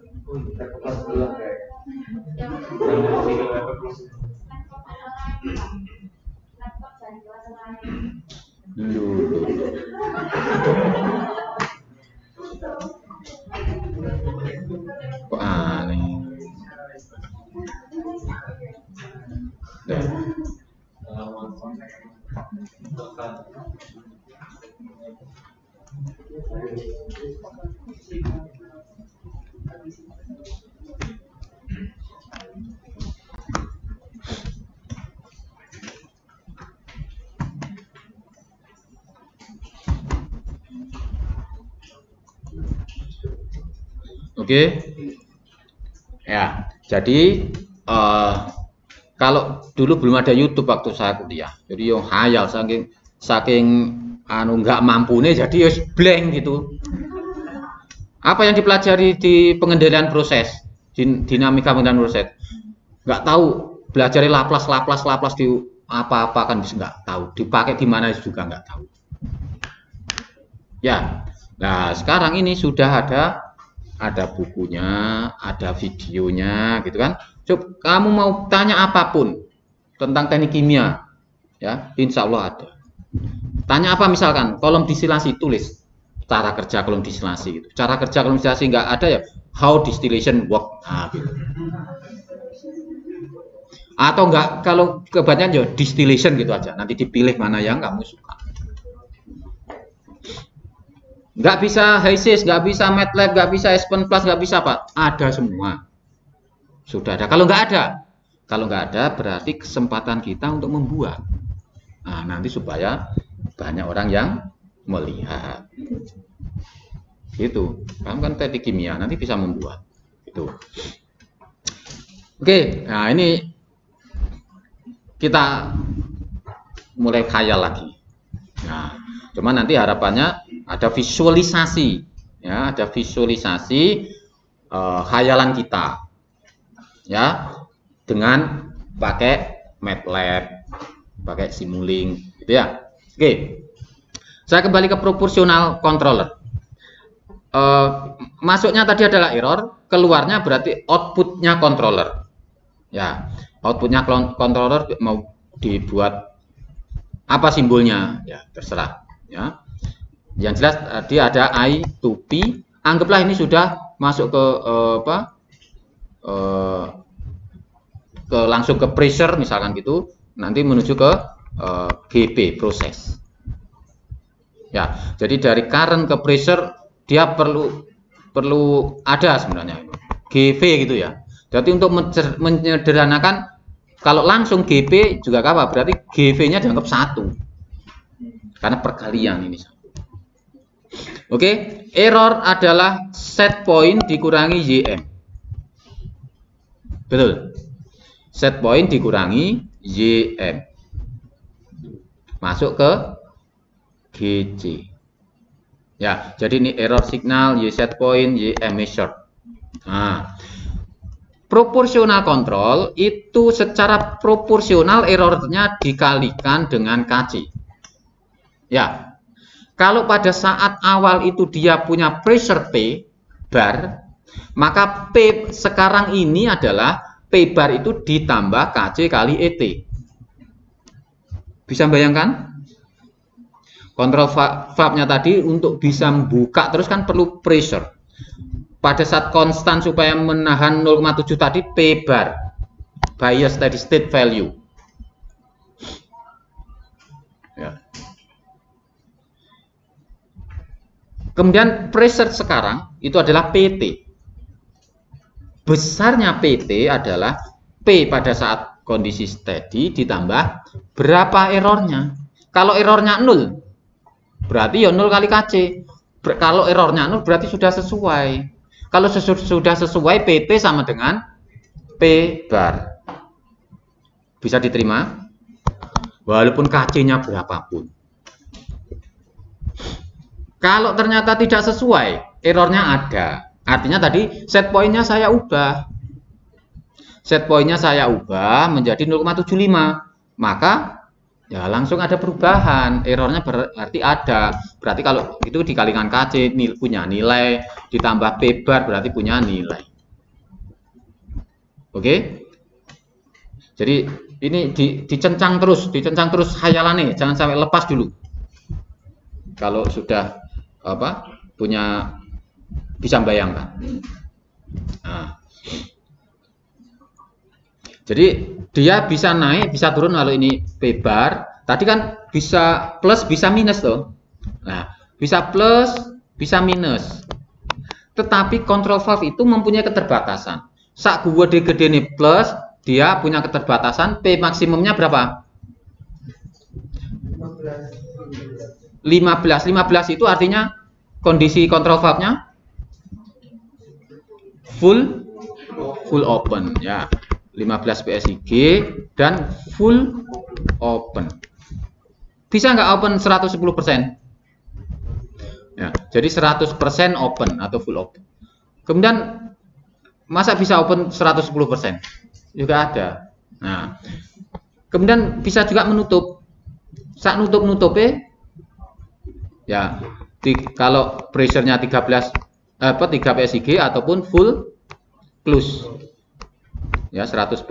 Kok aneh. Oke, ya. Jadi kalau dulu belum ada YouTube waktu saya kuliah, jadi yang hayal saking nggak mampu nih, jadi ya blank gitu. Apa yang dipelajari di pengendalian proses, dinamika pengendalian proses, nggak tahu. Belajar Laplace di apa-apa kan bisa nggak tahu. Dipakai di mana juga nggak tahu. Ya, nah sekarang ini sudah ada ada bukunya, ada videonya, gitu kan. Coba kamu mau tanya apapun tentang teknik kimia, ya, insya Allah ada. Tanya apa misalkan, kolom distilasi tulis cara kerja kolom distilasi gitu. Cara kerja kolom distilasi nggak ada ya, how distillation work, nah, gitu. Atau enggak, kalau kebanyakan ya distillation gitu aja. Nanti dipilih mana yang kamu suka. Nggak bisa HISIS, nggak bisa MATLAB, nggak bisa Aspen Plus, nggak bisa apa? Ada semua. Sudah ada. Kalau nggak ada berarti kesempatan kita untuk membuat. Nah, nanti supaya banyak orang yang melihat. Gitu. Kamu kan teknik kimia, nanti bisa membuat. Gitu. Oke, nah ini kita mulai khayal lagi. Nah, cuma nanti harapannya ada visualisasi, ya, ada visualisasi khayalan kita, ya, dengan pakai MATLAB, pakai Simulink, gitu ya. Oke, saya kembali ke proportional controller. Masuknya tadi adalah error, keluarnya berarti outputnya controller, ya. Outputnya controller mau dibuat apa simbolnya, ya terserah, ya. Yang jelas tadi ada I to P, anggaplah ini sudah masuk ke langsung ke pressure misalkan gitu, nanti menuju ke GP proses. Ya, jadi dari current ke pressure dia perlu ada sebenarnya GV gitu ya. Jadi untuk menyederhanakan, kalau langsung GP juga apa? Berarti GV-nya dianggap 1. Karena perkalian ini. Oke, error adalah set point dikurangi YM. Betul. Set point dikurangi YM. Masuk ke GC. Ya, jadi ini error signal, Y set point, YM measure. Nah, proportional control itu secara proporsional errornya dikalikan dengan KC. Ya, kalau pada saat awal itu dia punya pressure P bar, maka P sekarang ini adalah P bar itu ditambah KC kali ET. Bisa bayangkan? Kontrol valve-nya tadi untuk bisa membuka terus kan perlu pressure. Pada saat konstan supaya menahan 0,7 tadi P bar, bias steady state value. Ya. Kemudian pressure sekarang itu adalah PT. Besarnya PT adalah P pada saat kondisi steady ditambah berapa errornya. Kalau errornya 0, berarti ya 0 kali KC. Kalau errornya 0 berarti sudah sesuai. Kalau sudah sesuai, PT sama dengan P bar. Bisa diterima? Walaupun KC-nya berapapun. Kalau ternyata tidak sesuai, errornya ada. Artinya tadi set point-nya saya ubah. Set point-nya saya ubah menjadi 0,75. Maka ya langsung ada perubahan, errornya berarti ada. Berarti kalau itu dikalikan KC punya nilai, ditambah P bar berarti punya nilai. Oke? Jadi ini dicencang terus khayalannya, jangan sampai lepas dulu. Kalau sudah punya bisa bayangkan. Nah. Jadi dia bisa naik, bisa turun. Kalau ini P bar, tadi kan bisa plus, bisa minus tuh. Nah, bisa plus, bisa minus. Tetapi control valve itu mempunyai keterbatasan. Saat gede ini plus, dia punya keterbatasan. P maksimumnya berapa? 15. 15 itu artinya kondisi control valve-nya full open ya. 15 PSIG dan full open. Bisa nggak open 110%? Ya, jadi 100% open atau full open. Kemudian masa bisa open 110%? Juga ada. Nah, kemudian bisa juga menutup. Saat nutup-nutupnya ya, kalau pressure-nya 13 apa 3 PSIG ataupun full close. Ya, 100%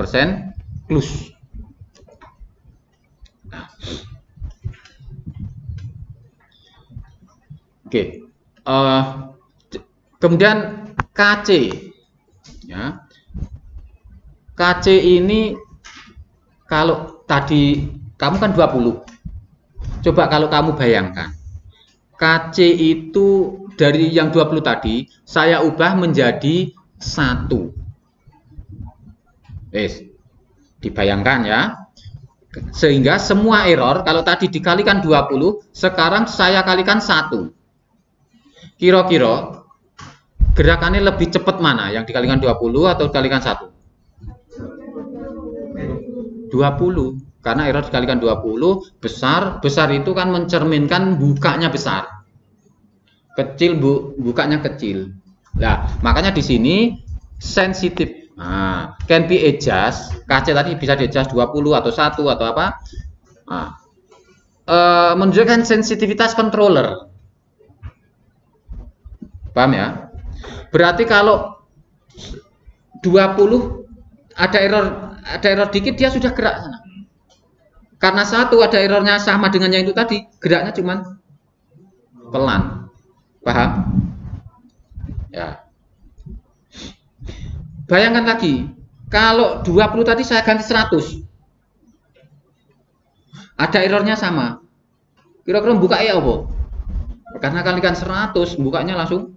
close. Nah. Oke. Kemudian KC. Ya. KC ini kalau tadi kamu kan 20. Coba kalau kamu bayangkan. KC itu dari yang 20 tadi saya ubah menjadi 1. Dibayangkan ya. Sehingga semua error kalau tadi dikalikan 20, sekarang saya kalikan 1. Kira-kira gerakannya lebih cepat mana? Yang dikalikan 20 atau dikalikan 1? 20. Karena error dikalikan 20 besar itu kan mencerminkan bukanya besar. Kecil bukanya kecil. Nah, makanya di sini sensitif. Nah, can be adjust. KC tadi bisa di adjust 20 atau 1 atau apa? Nah, menunjukkan sensitivitas controller. Paham ya? Berarti kalau 20 ada error dikit dia sudah gerak sana. Karena 1 ada errornya sama dengan yang itu tadi, geraknya cuman pelan. Paham? Ya. Bayangkan lagi, kalau 20 tadi saya ganti 100. Ada errornya sama. Kira-kira buka ya apa? Karena kalikan 100, bukanya langsung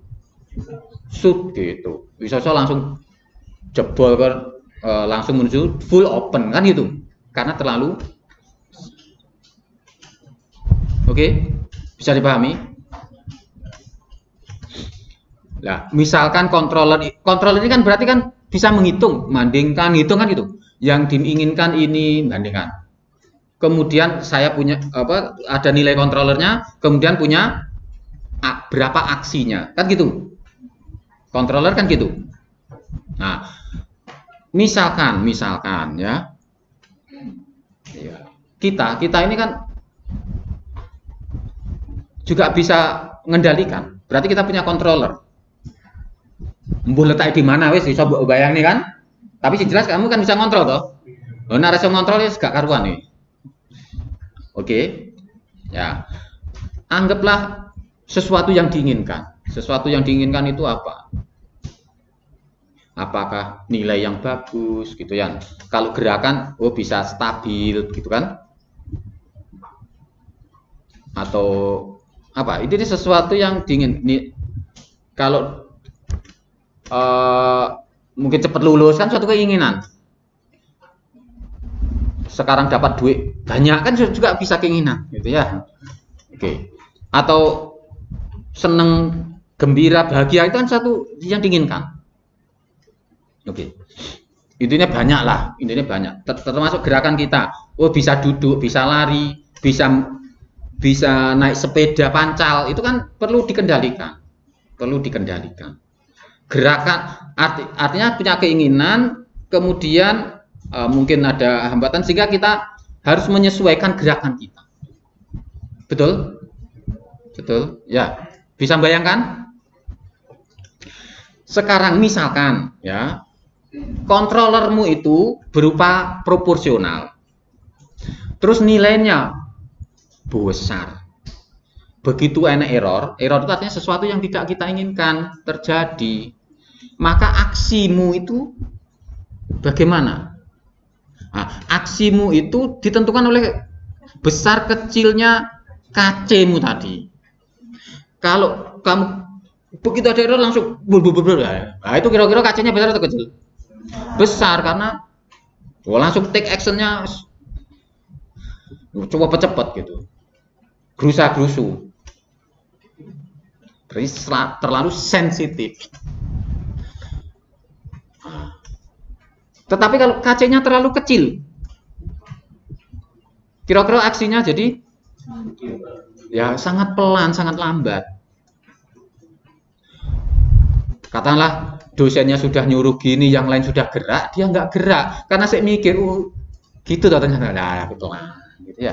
shoot gitu. Bisa langsung jebol ke langsung menuju full open kan gitu. Karena terlalu Oke, bisa dipahami? Nah, misalkan controller ini kan berarti kan bisa menghitung, bandingkan, hitung kan gitu. Yang diinginkan ini bandingkan. Kemudian saya punya apa? Ada nilai kontrolernya, kemudian punya berapa aksinya, kan gitu. Controller kan gitu. Nah, misalkan ya, kita ini kan juga bisa mengendalikan. Berarti kita punya controller. Mbuh letak di mana wis iso mbok bayang nih kan? Tapi sih jelas kamu kan bisa ngontrol toh. Nah, rasa ngontrol ya gak karuan nih. Oke. Ya. Anggaplah sesuatu yang diinginkan. Sesuatu yang diinginkan itu apa? Apakah nilai yang bagus gitu ya? Kalau gerakan bisa stabil gitu kan? Atau apa? Ini sesuatu yang diingin. Kalau mungkin cepat lulus kan suatu keinginan. Sekarang dapat duit banyak kan juga bisa keinginan, gitu ya. Oke. Atau seneng, gembira, bahagia itu kan satu yang diinginkan. Oke. Intinya banyak lah, intinya banyak. Termasuk gerakan kita. Bisa duduk, bisa lari, bisa naik sepeda pancal, itu kan perlu dikendalikan. Gerakan artinya punya keinginan, kemudian mungkin ada hambatan sehingga kita harus menyesuaikan gerakan kita. Betul? Ya. Bisa bayangkan? Sekarang misalkan ya, kontrolermu itu berupa proporsional. Terus nilainya besar. Begitu enak error itu artinya sesuatu yang tidak kita inginkan terjadi. Maka aksimu itu bagaimana? Nah, aksimu itu ditentukan oleh besar kecilnya KC-mu tadi. Kalau kamu begitu ada error langsung nah itu kira-kira KC-nya besar atau kecil? Besar karena langsung take action-nya coba cepet gitu. Gerusa-gerusu. Terlalu sensitif. Tetapi kalau KC-nya terlalu kecil, kira-kira aksinya jadi ya sangat pelan, sangat lambat. Katakanlah dosennya sudah nyuruh gini, yang lain sudah gerak, dia nggak gerak karena saya mikir, gitu ternyata, nah pelan, gitu ya.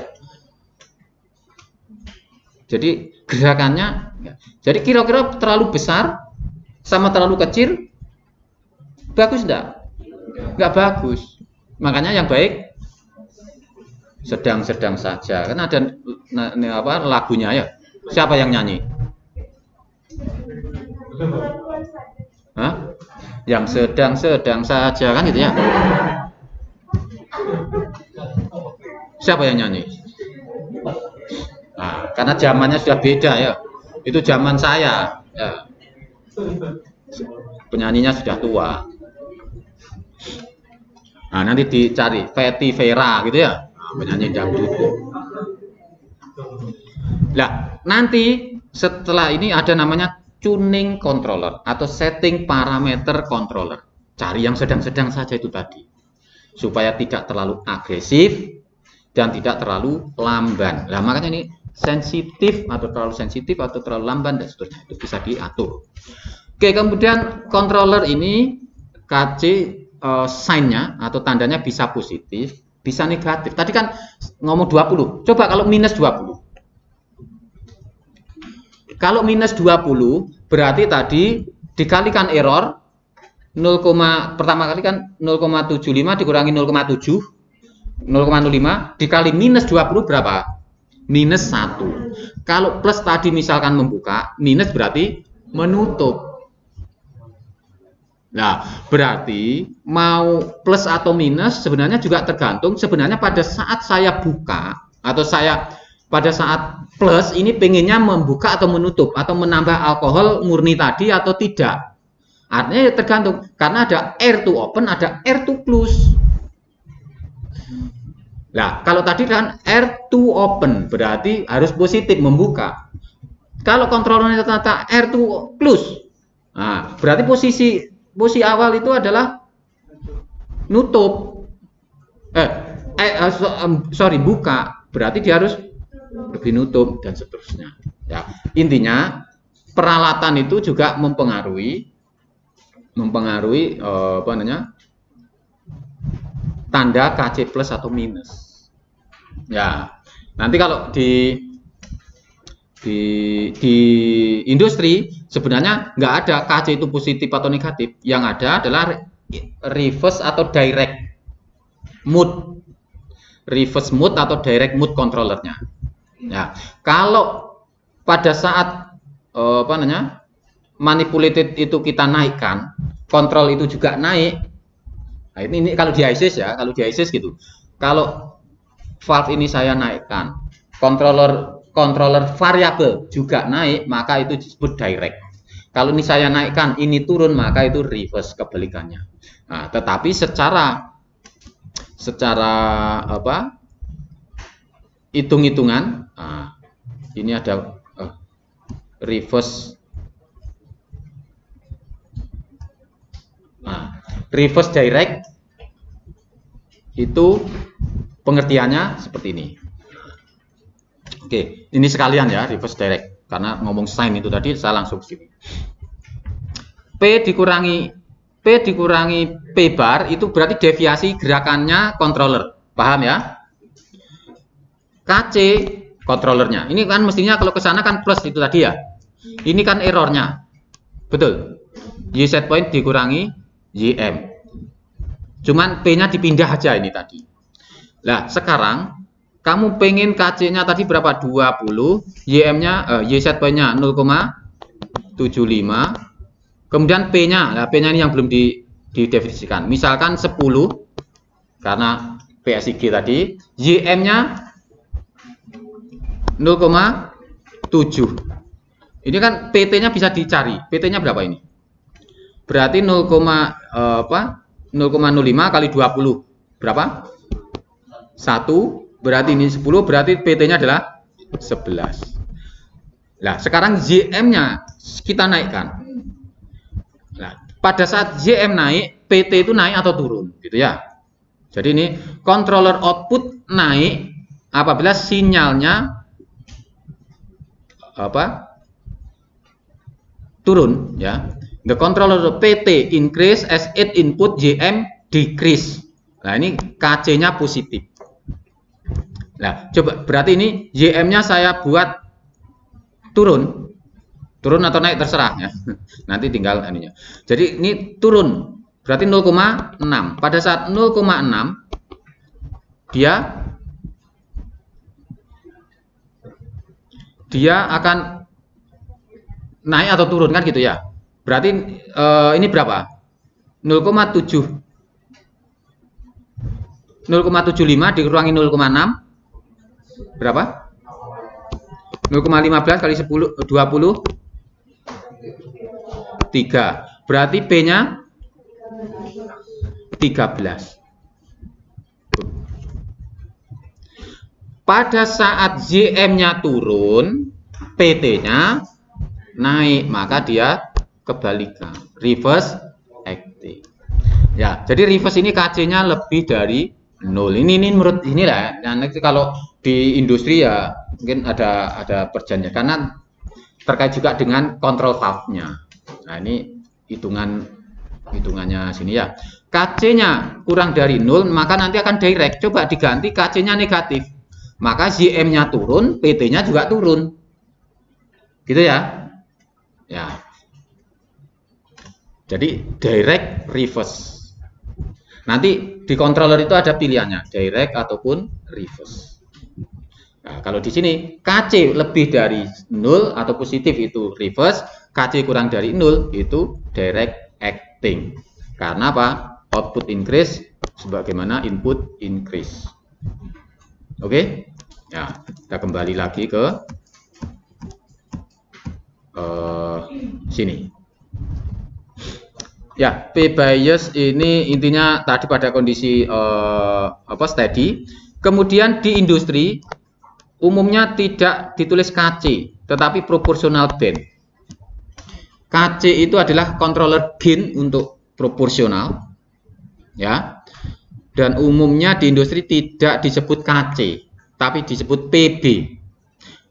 Jadi gerakannya, jadi kira-kira terlalu besar, sama terlalu kecil, bagus enggak? Enggak bagus. Makanya yang baik sedang-sedang saja. Kan ada lagunya ya. Siapa yang nyanyi? Hah? Yang sedang-sedang saja kan gitu ya. Siapa yang nyanyi? Nah, karena zamannya sudah beda ya. Itu zaman saya. Ya. Penyanyinya sudah tua. Nah, nanti dicari Fetty Vera gitu ya. Nah, penyanyi dangdut. Nah, nanti setelah ini ada namanya tuning controller atau setting parameter controller. Cari yang sedang-sedang saja itu tadi. Supaya tidak terlalu agresif dan tidak terlalu lamban. Nah, makanya ini sensitif atau terlalu lamban dan seterusnya itu bisa diatur. Oke, kemudian controller ini KC sign-nya atau tandanya bisa positif, bisa negatif. Tadi kan ngomong 20. Coba kalau minus 20. Kalau minus 20 berarti tadi dikalikan error 0, pertama kali kan 0,75 dikurangi 0,7 0,05 dikali minus 20 berapa? Minus 1. Kalau plus tadi misalkan membuka, minus berarti menutup. Nah, berarti mau plus atau minus sebenarnya juga tergantung sebenarnya pada saat saya buka atau pada saat plus ini pengennya membuka atau menutup atau menambah alkohol murni tadi atau tidak. Artinya tergantung karena ada R to open, ada R to close. Nah, kalau tadi kan R to open berarti harus positif membuka. Kalau kontrolnya ternyata R to close, nah, berarti posisi awal itu adalah nutup. Buka. Berarti dia harus lebih nutup dan seterusnya. Ya, intinya peralatan itu juga mempengaruhi tanda KC plus atau minus. Ya, nanti kalau di industri sebenarnya nggak ada KC itu positif atau negatif. Yang ada adalah reverse atau direct mood. Reverse mood atau direct mood controllernya. Ya, kalau pada saat manipulated itu kita naikkan, kontrol itu juga naik. Nah, ini kalau di ISIS ya, kalau di ISIS gitu. Kalau valve ini saya naikkan, controller variabel juga naik, maka itu disebut direct. Kalau ini saya naikkan, ini turun, maka itu reverse kebalikannya. Nah, tetapi secara hitung-hitungan, nah, ini ada reverse. Nah, reverse direct itu pengertiannya seperti ini. Oke, ini sekalian ya reverse direct karena ngomong sign itu tadi saya langsung sini. P dikurangi P bar itu berarti deviasi gerakannya controller. Paham ya? KC controllernya. Ini kan mestinya kalau ke sana kan plus itu tadi ya. Ini kan errornya. Betul. Y set point dikurangi YM. Cuman P-nya dipindah aja ini tadi. Nah, sekarang kamu pengen KC-nya tadi berapa? 20. YM-nya Y set point-nya 0,75. Kemudian P-nya. Nah, P-nya ini yang belum didefinisikan. Misalkan 10 karena PSIG tadi. YM-nya 0,7. Ini kan PT-nya bisa dicari. PT-nya berapa ini? Berarti 0,05 kali 20. Berapa? 1. Berarti ini 10. Berarti PT-nya adalah 11. Nah, sekarang JM-nya kita naikkan. Nah, pada saat JM naik, PT itu naik atau turun, gitu ya. Jadi ini controller output naik apabila sinyalnya turun ya. The controller PT increase as its input JM decrease. Nah, ini KC-nya positif. Nah, coba berarti ini JM-nya saya buat turun. Turun atau naik terserah ya. Nanti tinggal anunya. Jadi ini turun. Berarti 0,6. Pada saat 0,6 dia akan naik atau turun kan gitu ya. Berarti ini berapa? 0,75 dikurangi 0,6 berapa? 0,15 kali 10 20 3. Berarti P-nya 13. Pada saat JM-nya turun, PT-nya naik, maka dia kebalikan, reverse acting. Ya, jadi reverse ini KC-nya lebih dari 0. Ini menurut inilah. Nah, nanti kalau di industri ya mungkin ada perjanjian karena terkait juga dengan control valve-nya. Nah, ini hitungannya sini ya. KC-nya kurang dari 0, maka nanti akan direct. Coba diganti KC-nya negatif. Maka JM-nya turun, PT-nya juga turun. Gitu ya. Ya. Jadi direct reverse. Nanti di controller itu ada pilihannya, direct ataupun reverse. Nah, kalau di sini KC lebih dari 0 atau positif itu reverse, KC kurang dari 0 itu direct acting. Karena apa? Output increase sebagaimana input increase. Oke? Ya, kita kembali lagi ke sini. Ya, P bias ini intinya tadi pada kondisi steady. Kemudian di industri umumnya tidak ditulis KC, tetapi proportional band. KC itu adalah controller gain untuk proporsional, ya. Dan umumnya di industri tidak disebut KC, tapi disebut PB.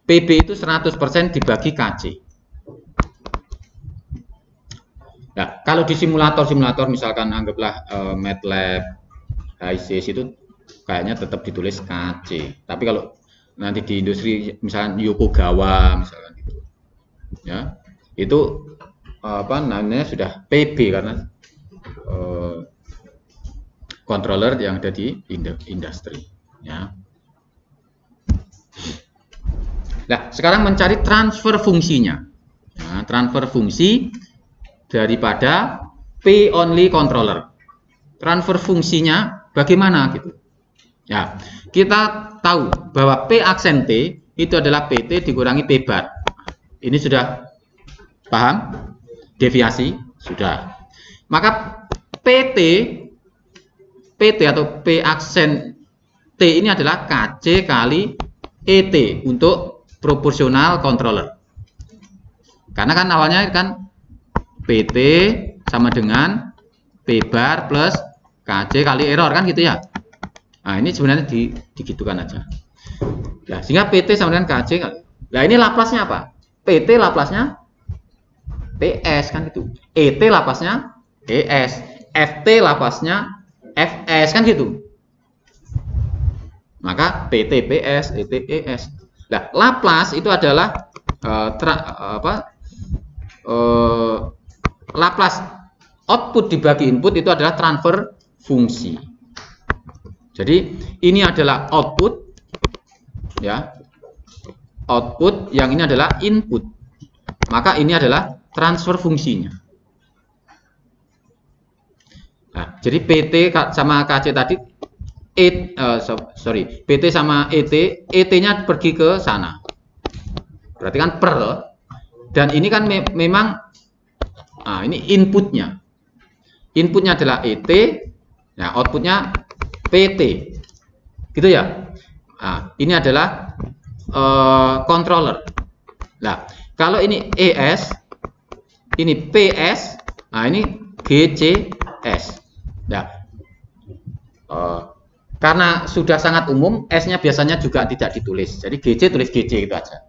PB itu 100% dibagi KC. Nah, kalau di simulator misalkan anggaplah MATLAB, HiSys itu kayaknya tetap ditulis KC. Tapi kalau nanti di industri misalkan Yokogawa misalkan gitu, ya itu apa namanya sudah PB karena controller yang ada di industri. Ya. Nah, sekarang mencari transfer fungsinya. Nah, transfer fungsi daripada P only controller. Transfer fungsinya bagaimana gitu. Ya, kita tahu bahwa P aksen T itu adalah PT dikurangi P bar. Ini sudah paham? Deviasi sudah. Maka PT atau P aksen T ini adalah KC kali ET untuk proporsional controller. Karena kan awalnya kan PT sama dengan P bar plus KC kali error kan gitu ya. Nah, ini sebenarnya digitukan aja. Nah, sehingga PT sama dengan KC kali. Nah, ini Laplace-nya apa? PT Laplace-nya PS kan gitu. ET Laplace-nya ES. FT Laplace-nya FS kan gitu. Maka PT PS, ET ES. Nah, Laplace itu adalah Laplace output dibagi input itu adalah transfer fungsi. Jadi ini adalah output, ya, output yang ini adalah input. Maka ini adalah transfer fungsinya. Nah, jadi PT sama KC tadi, PT sama ET, ET-nya pergi ke sana. Berarti kan per, dan ini kan memang, nah, ini inputnya. Inputnya adalah ET, nah outputnya PT, gitu ya. Nah, ini adalah controller. Nah, kalau ini ES, ini PS, nah ini GCS. Nah, karena sudah sangat umum, S-nya biasanya juga tidak ditulis. Jadi GC tulis GC itu aja.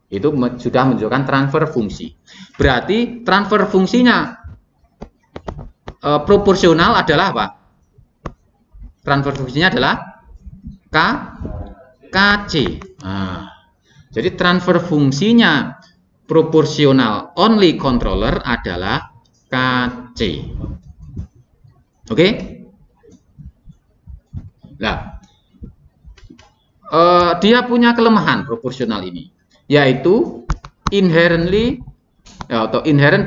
Itu sudah menunjukkan transfer fungsi. Berarti transfer fungsinya proporsional adalah apa? Transfer fungsinya adalah KC. Nah, jadi transfer fungsinya proportional only controller adalah KC. Oke? Nah, dia punya kelemahan proporsional ini, yaitu inherent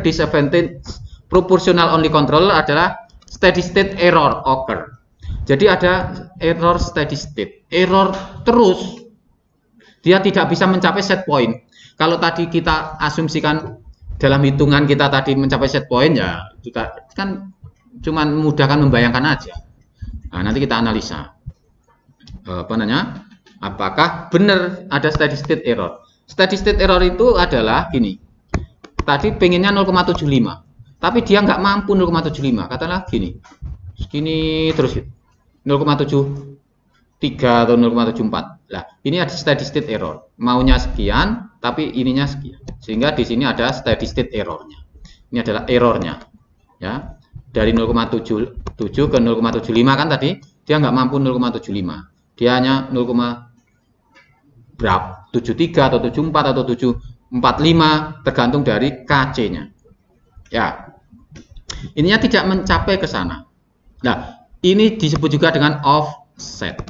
disadvantage proportional only controller adalah steady state error occur. Jadi ada error steady state, error terus. Dia tidak bisa mencapai set point. Kalau tadi kita asumsikan dalam hitungan kita tadi mencapai set point, ya kita kan cuma memudahkan membayangkan aja. Nah, nanti kita analisa apakah benar ada steady state error. Steady state error itu adalah gini, tadi pengennya 0,75, tapi dia nggak mampu 0,75, katakanlah gini terus 0,73 atau 0,74. Nah, ini ada steady state error. Maunya sekian, tapi ininya sekian. Sehingga di sini ada steady state errornya. Ini adalah errornya. Ya, dari 0,77 ke 0,75 kan tadi dia nggak mampu 0,75. Dia hanya 0,73 atau 74 atau 745 tergantung dari KC-nya. Ya, ininya tidak mencapai ke sana. Nah, ini disebut juga dengan offset.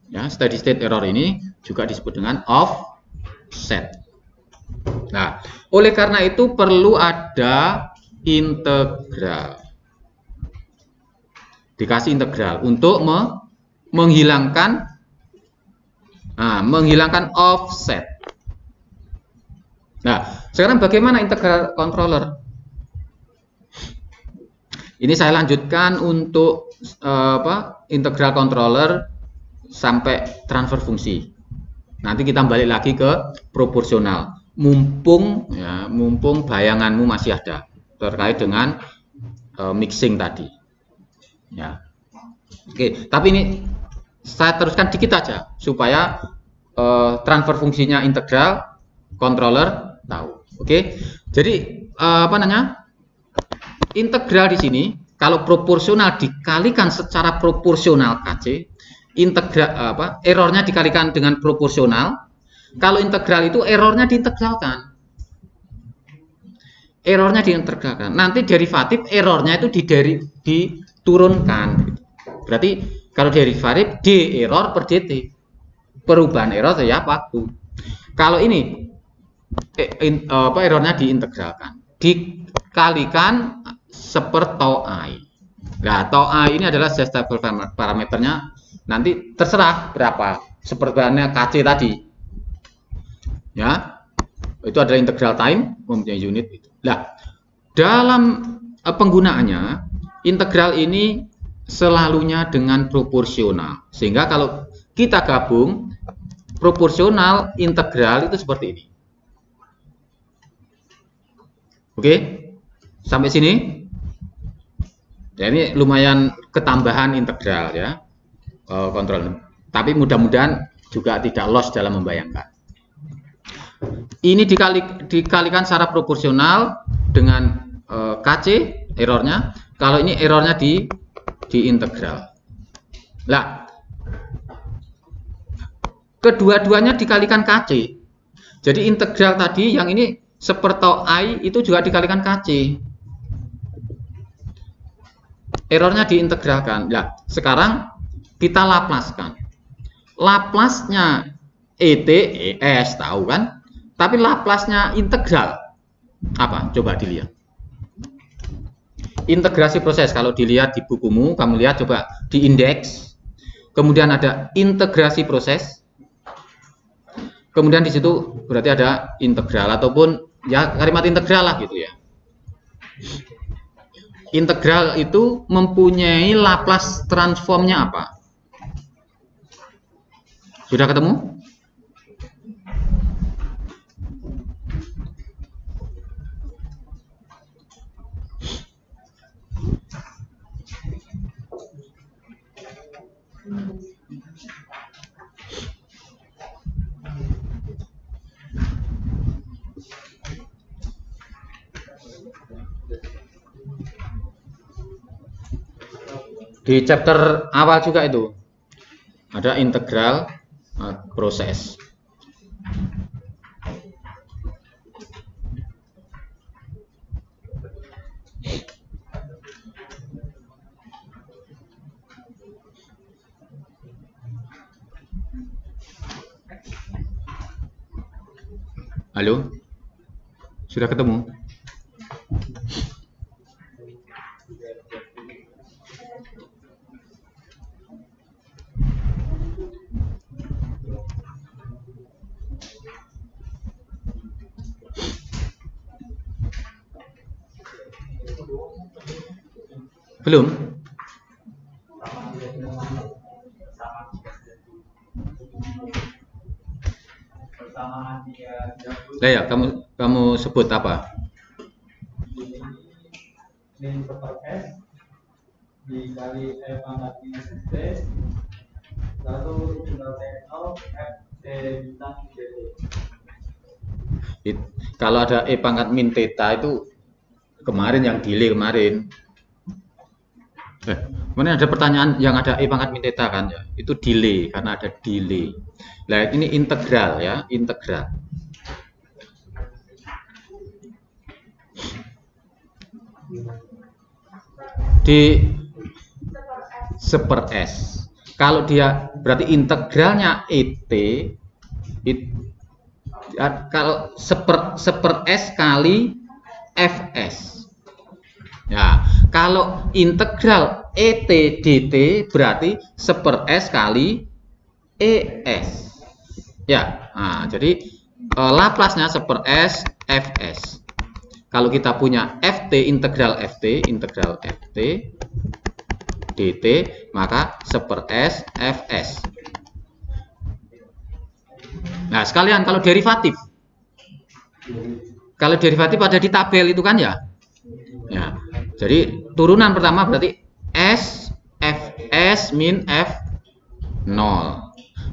Ya, steady state error ini juga disebut dengan offset. Nah, oleh karena itu perlu ada integral. Dikasih integral untuk menghilangkan offset. Nah, sekarang bagaimana integral controller? Ini saya lanjutkan untuk integral controller sampai transfer fungsi. Nanti kita balik lagi ke proporsional. Mumpung bayanganmu masih ada terkait dengan mixing tadi. Ya. Oke, tapi ini saya teruskan dikit aja supaya transfer fungsinya integral controller tahu. Oke. Jadi integral di sini kalau proporsional dikalikan secara proporsional KC, integral errornya dikalikan dengan proporsional. Kalau integral itu errornya diintegralkan. Errornya diintegralkan. Nanti derivatif errornya itu diturunkan. Berarti kalau derivatif d error per dt. Perubahan error setiap waktu. Kalau ini errornya diintegralkan. Dikalikan seper tau i. Nah, tau i ini adalah stable parameternya. Nanti terserah berapa sepertinya KC tadi. Ya, itu adalah integral time mempunyai unit itu. Nah, dalam penggunaannya integral ini selalunya dengan proporsional. Sehingga kalau kita gabung proporsional integral itu seperti ini. Oke, sampai sini. Ya, ini lumayan ketambahan integral ya. Kontrol. Tapi mudah-mudahan juga tidak loss dalam membayangkan. Ini dikalikan secara proporsional dengan KC errornya. Kalau ini errornya di integral. Nah, kedua-duanya dikalikan KC. Jadi integral tadi yang ini seperti i itu juga dikalikan KC. Errornya diintegralkan. Nah, sekarang kita laplaskan. Laplasnya ET, ES tahu kan? Tapi laplasnya integral apa? Coba dilihat. Integrasi proses, kalau dilihat di bukumu, kamu lihat coba di indeks. Kemudian ada integrasi proses. Kemudian di situ berarti ada integral ataupun ya kalimat integral lah gitu ya. Integral itu mempunyai Laplace transformnya apa? Sudah ketemu? Di chapter awal juga itu ada integral proses. Halo? Sudah ketemu? Belum? Nah, ya, kamu sebut apa? Min per S dikali E pangkat minus T lalu tinggal T0 F T bintang DT. Kalau ada E pangkat min theta itu kemarin yang delay kemarin. Kemudian ada pertanyaan yang ada E pangkat min theta kan ya, itu delay karena ada delay. Nah, ini integral ya, integral. Di seper S. Kalau dia berarti integralnya ET kalau seper S kali Fs. Ya, kalau integral ET dt berarti seper S kali ES. Ya, nah, jadi Laplace-nya seper S Fs. Kalau kita punya Ft integral Ft dt, maka seper S Fs. Nah, sekalian kalau derivatif ada di tabel itu kan ya. Ya. Jadi turunan pertama berarti S Fs min F0.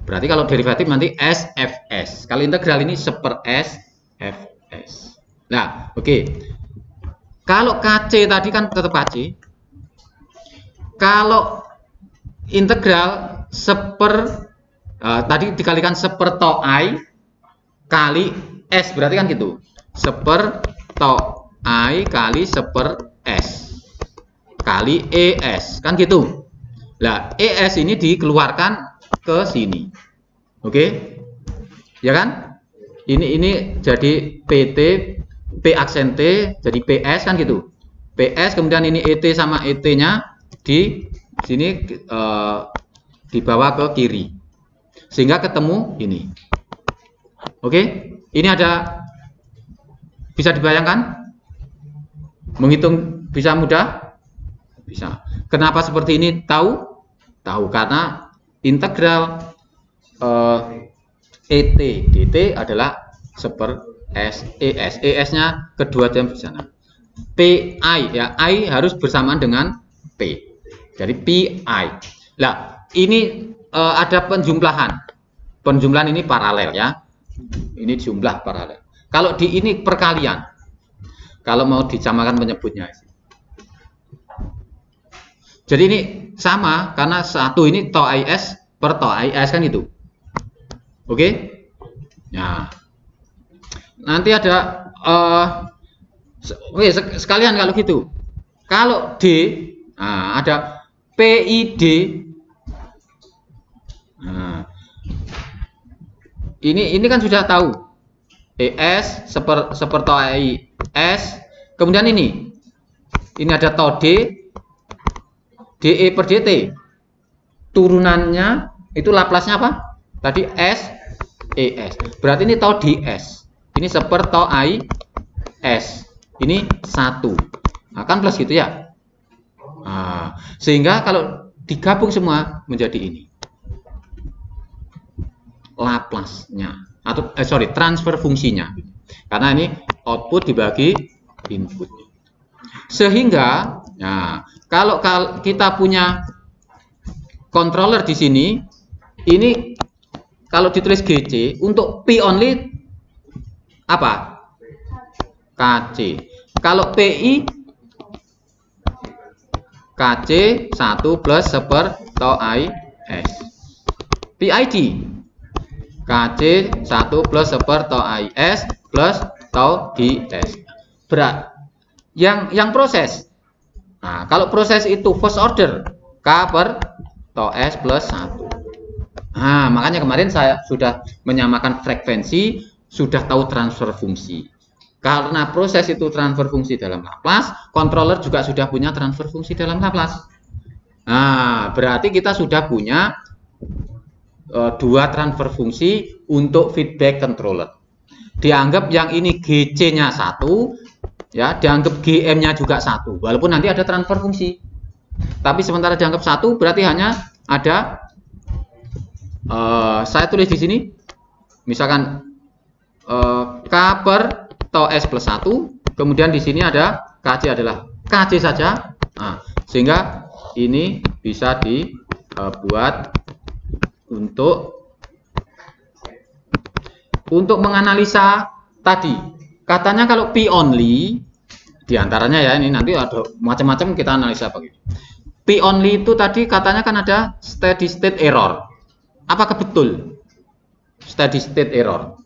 Berarti kalau derivatif nanti S Fs. Kalau integral ini seper S Fs. Nah, oke. Kalau KC tadi kan tetap KC. Kalau integral seper tadi dikalikan seper tau I kali S, berarti kan gitu. Seper tau I kali seper S kali ES, kan gitu. Nah, ES ini dikeluarkan ke sini. Oke? Ya kan? Ini jadi PT P aksen T jadi PS kan gitu. PS kemudian ini ET sama ET-nya di sini dibawa ke kiri. Sehingga ketemu ini. Oke? Ini ada bisa dibayangkan? Menghitung bisa mudah? Bisa. Kenapa seperti ini? Tahu karena integral ET dt adalah seper S ES. ES-nya kedua term di sana. PI ya, I harus bersamaan dengan P. Jadi PI. Nah, ini ada penjumlahan. Penjumlahan ini paralel ya. Ini jumlah paralel. Kalau di ini perkalian. Kalau mau disamakan penyebutnya. Jadi ini sama karena satu ini tau IS per tau IS kan itu. Oke? Nah, nanti ada oke, sekalian kalau gitu. Kalau D, nah, ada PID. Nah, ini kan sudah tahu. ES seper tau IS. Kemudian ini ada tau D, DE per DT. Turunannya itu Laplace-nya apa? Tadi S ES. Berarti ini tau DS. Ini seper tau IS. Ini 1. Nah, kan plus gitu ya. Nah, sehingga kalau digabung semua menjadi ini. Laplace-nya atau transfer fungsinya. Karena ini output dibagi input. Sehingga nah, kalau kita punya controller di sini, ini kalau ditulis GC untuk P only apa? KC. Kalau PI KC 1 plus seper tau IS. PID KC 1 plus seper tau IS plus tau DS. Berat. Yang proses. Nah, kalau proses itu first order K per tau S plus 1. Nah, makanya kemarin saya sudah menyamakan frekuensi sudah tahu transfer fungsi. Karena proses itu transfer fungsi dalam Laplace, controller juga sudah punya transfer fungsi dalam Laplace. Nah, berarti kita sudah punya dua transfer fungsi untuk feedback controller. Dianggap yang ini GC-nya 1, ya, dianggap GM-nya juga 1, walaupun nanti ada transfer fungsi. Tapi sementara dianggap 1, berarti hanya ada, saya tulis di sini, misalkan K per tau S plus 1, kemudian di sini ada KC adalah KC saja. Nah, sehingga ini bisa dibuat untuk menganalisa tadi. Katanya kalau P only, diantaranya ya, ini nanti ada macam-macam kita analisa begini. P only itu tadi katanya kan ada steady state error. Apakah betul steady state error?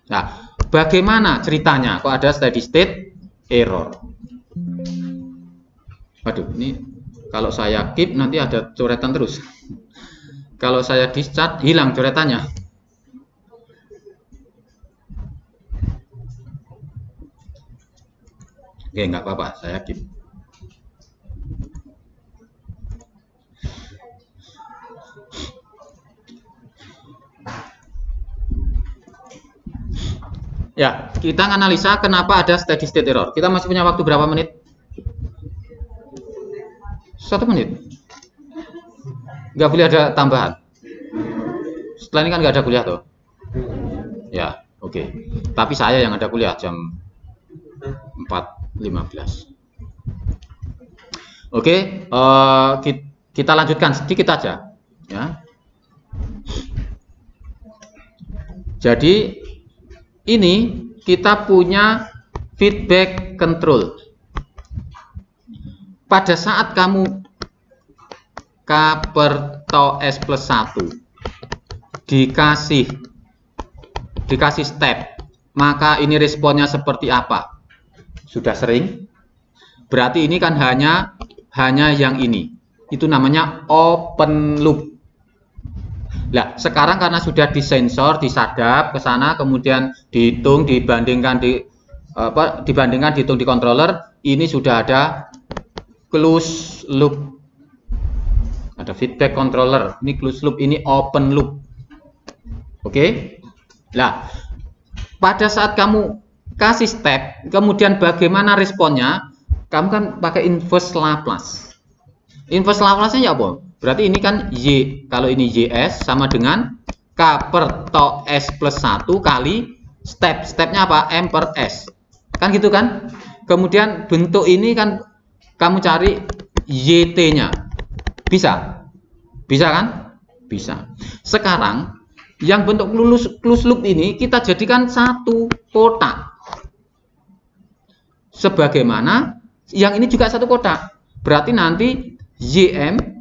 Nah, bagaimana ceritanya kok ada steady state error? Waduh, ini kalau saya keep nanti ada coretan terus. Kalau saya discharge hilang coretannya. Oke, nggak apa-apa, saya keep. Ya, kita analisa kenapa ada steady state error. Kita masih punya waktu berapa menit? 1 menit. Nggak boleh ada tambahan. Setelah ini kan nggak ada kuliah tuh. Ya, oke. Tapi saya yang ada kuliah jam 4.15. Oke, kita lanjutkan sedikit aja. Ya. Jadi ini kita punya feedback control. Pada saat kamu K per tau S plus 1 dikasih step, maka ini responnya seperti apa? Sudah sering? Berarti ini kan hanya yang ini. Itu namanya open loop. Nah, sekarang karena sudah disensor, disadap ke sana, kemudian dihitung, dibandingkan dihitung di controller, ini sudah ada closed loop. Ada feedback controller, ini closed loop, ini open loop. Oke? Nah, pada saat kamu kasih step, kemudian bagaimana responnya? Kamu kan pakai inverse Laplace. Inverse Laplace-nya ya apa? Berarti ini kan Y, kalau ini YS sama dengan K per tau S plus 1 kali stepnya apa? M per S. Kan gitu kan? Kemudian bentuk ini kan kamu cari YT-nya. Bisa? Bisa kan? Bisa. Sekarang yang bentuk closed loop ini kita jadikan satu kotak. Sebagaimana yang ini juga satu kotak. Berarti nanti YM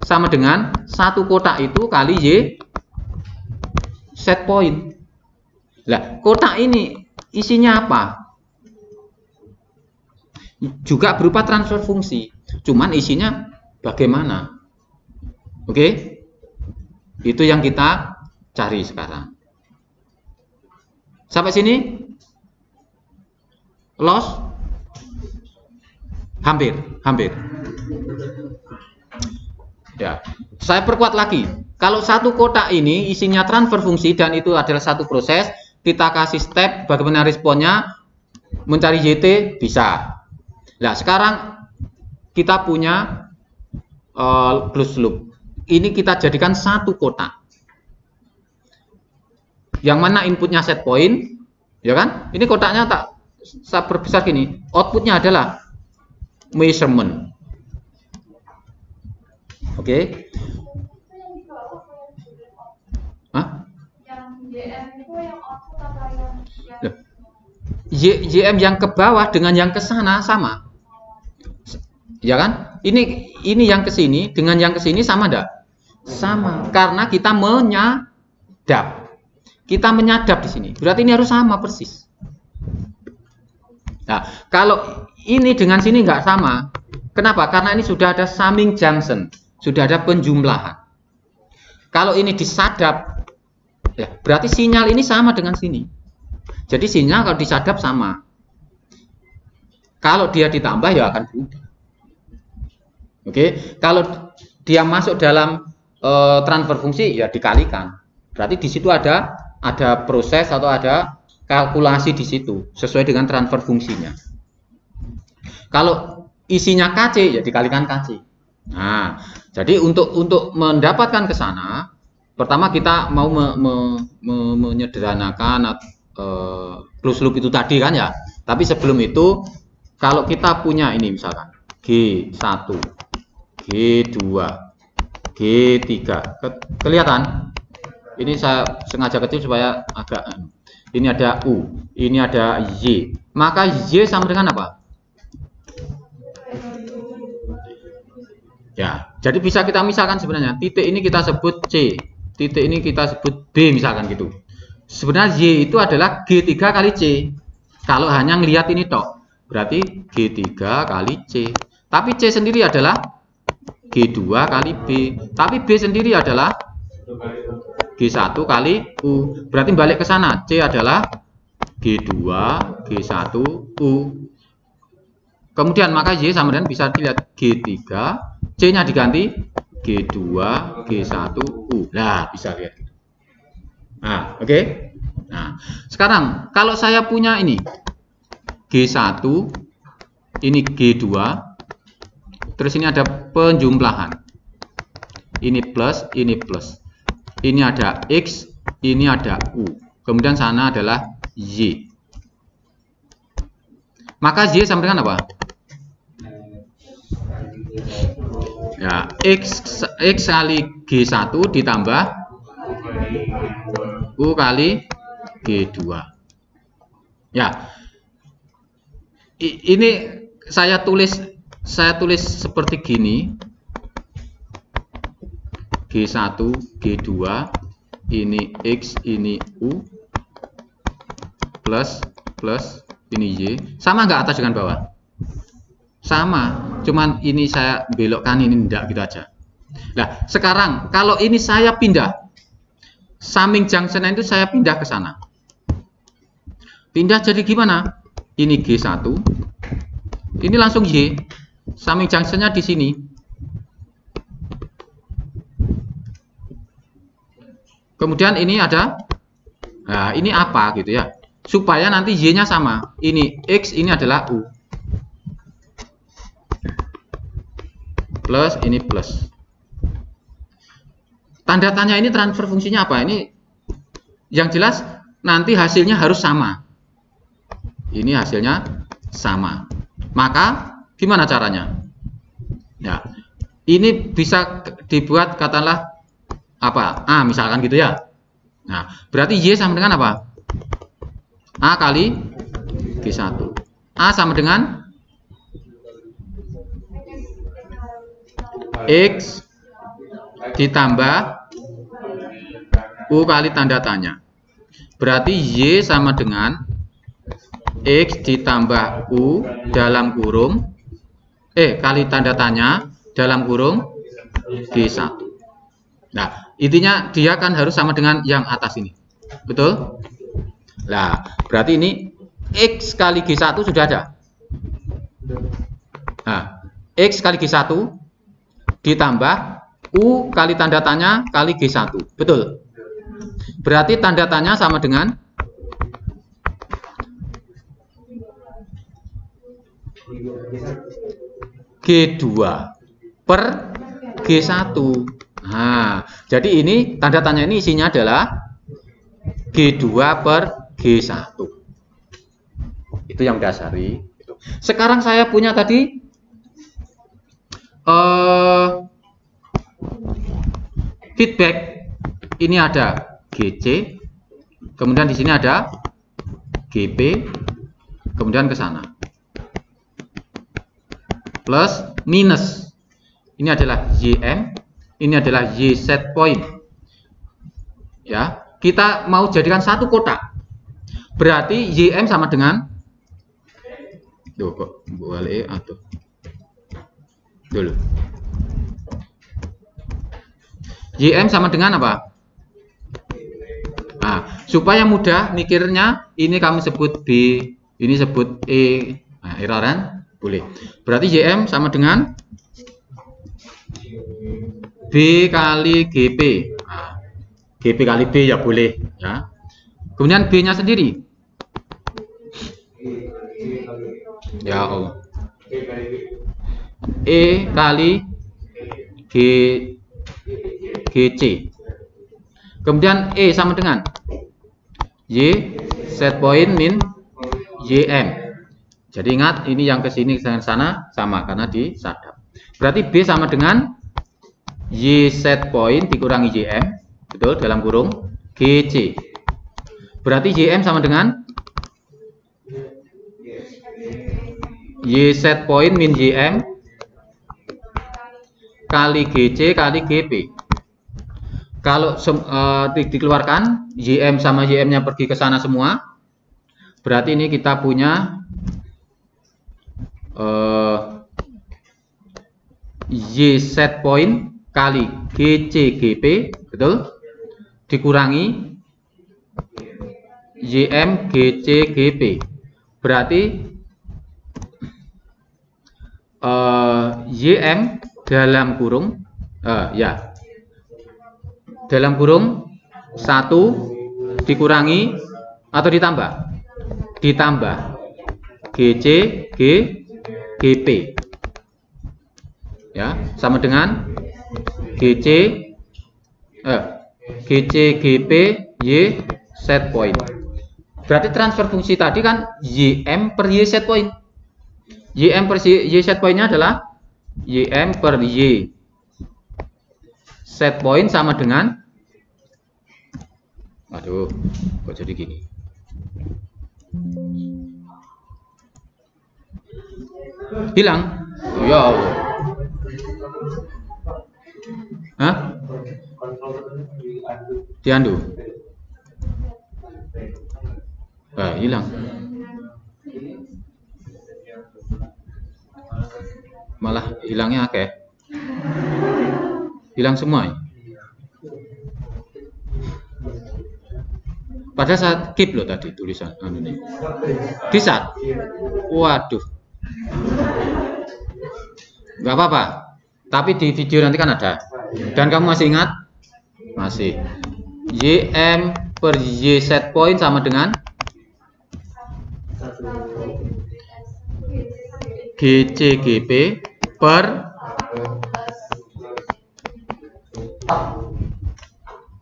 sama dengan satu kotak itu kali Y set point. Nah, kotak ini isinya apa? Juga berupa transfer fungsi. Cuman isinya bagaimana? Oke? Itu yang kita cari sekarang. Sampai sini? Loss? Hampir. Ya, saya perkuat lagi. Kalau satu kotak ini isinya transfer fungsi dan itu adalah satu proses, kita kasih step bagaimana responnya, mencari YT bisa. Nah, sekarang kita punya closed loop. Ini kita jadikan satu kotak. Yang mana inputnya set point, ya kan? Ini kotaknya tak besar gini. Outputnya adalah measurement. Oke. Hah? Yang JM itu yang output atau yang JM yang ke bawah dengan yang ke sana sama. Ya kan? Ini yang ke sini dengan yang ke sini sama enggak? Sama. Karena kita menyadap. Kita menyadap di sini. Berarti ini harus sama persis. Nah, kalau ini dengan sini enggak sama. Kenapa? Karena ini sudah ada summing junction. Sudah ada penjumlahan. Kalau ini disadap, Ya, berarti sinyal ini sama dengan sini. Jadi sinyal kalau disadap sama. Kalau dia ditambah ya akan berubah. Oke, kalau dia masuk dalam transfer fungsi ya dikalikan. Berarti di situ ada proses atau ada kalkulasi di situ sesuai dengan transfer fungsinya. Kalau isinya KC ya dikalikan KC. Nah, jadi untuk mendapatkan ke sana, pertama kita mau menyederhanakan closed loop itu tadi kan ya. Tapi sebelum itu, kalau kita punya ini misalkan G1, G2, G3, kelihatan? Ini saya sengaja kecil supaya agak. Ini ada U, ini ada Y. Maka Y sama dengan apa? Ya, jadi bisa kita misalkan sebenarnya titik ini kita sebut C, titik ini kita sebut B misalkan gitu. Sebenarnya Y itu adalah G3 kali C. Kalau hanya ngelihat ini tok, berarti G3 kali C. Tapi C sendiri adalah G2 kali B. Tapi B sendiri adalah G1 kali U. Berarti balik ke sana, C adalah G2, G1, U. Kemudian maka Y sama dengan bisa dilihat G3, C-nya diganti G2, G1, U. Nah, bisa lihat. Nah, oke. Nah, sekarang kalau saya punya ini G1, ini G2, terus ini ada penjumlahan. Ini plus, ini plus. Ini ada X, ini ada U. Kemudian sana adalah Y. Maka Y sama dengan apa? Ya, X kali G1 ditambah U kali G2. Ya. Ini saya tulis seperti gini. G1, G2, ini X, ini U, plus, ini Y. Sama nggak atas dengan bawah? Sama, cuman ini saya belokkan, ini enggak, gitu aja. Nah, sekarang kalau ini saya pindah, summing junction itu saya pindah ke sana. Pindah jadi gimana? Ini G1, ini langsung Y, summing junctionnya di sini. Kemudian ini ada, nah ini apa gitu ya, supaya nanti Y-nya sama. Ini X, ini adalah U. Plus, ini plus. Tanda tanya ini transfer fungsinya apa? Ini yang jelas nanti hasilnya harus sama. Ini hasilnya sama. Maka gimana caranya? Ya, ini bisa dibuat katakanlah apa? A misalkan gitu ya. Nah, berarti Y sama dengan apa? A kali G1. A sama dengan X ditambah U kali tanda tanya. Berarti Y sama dengan X ditambah U dalam kurung kali tanda tanya dalam kurung G1. Nah, intinya dia kan harus sama dengan yang atas ini. Betul? Nah, berarti ini X kali G1 sudah ada. Nah, X kali G1 ditambah U kali tanda tanya kali G1. Betul? Berarti tanda tanya sama dengan G2 per G1. Nah, jadi ini tanda tanya ini isinya adalah G2 per G1. Itu yang dasari. Sekarang saya punya tadi feedback. Ini ada GC, kemudian di sini ada GP, kemudian ke sana. Plus, minus. Ini adalah YM, ini adalah Y set point. Ya, kita mau jadikan satu kotak. Berarti YM sama dengan kok boleh atau dulu. YM sama dengan apa? Supaya mudah mikirnya, ini kamu sebut B, ini sebut E. Nah, erroran boleh. Berarti YM sama dengan B kali GP. Nah, GP kali B ya boleh ya. Kemudian B-nya sendiri. Ya Allah. E kali GC. Kemudian E sama dengan Y set point min YM. Jadi ingat, ini yang ke sini ke sana sama karena disadap. Berarti B sama dengan Y set point dikurangi YM, betul, dalam kurung GC. Berarti YM sama dengan Y set point min YM kali GC kali GP. Kalau dikeluarkan, YM sama YM-nya pergi ke sana semua, berarti ini kita punya Y set point kali GC GP, betul, dikurangi YM GC GP. Berarti YM dalam kurung dalam kurung 1 dikurangi atau ditambah GC GP ya, sama dengan GC GP Y set point. Berarti transfer fungsi tadi kan YM per Y set point. YM per Y set pointnya adalah YM per Y set point sama dengan, aduh, kok jadi gini? Hilang? Oh ya Allah. Hah? Diandu? Hilang. Malah hilangnya akeh. Hilang semua ya? Pada saat keep loh tadi tulisan ini. Di saat, waduh, nggak apa-apa. Tapi di video nanti kan ada. Dan kamu masih ingat? Masih. YM per Y set point sama dengan GC GP per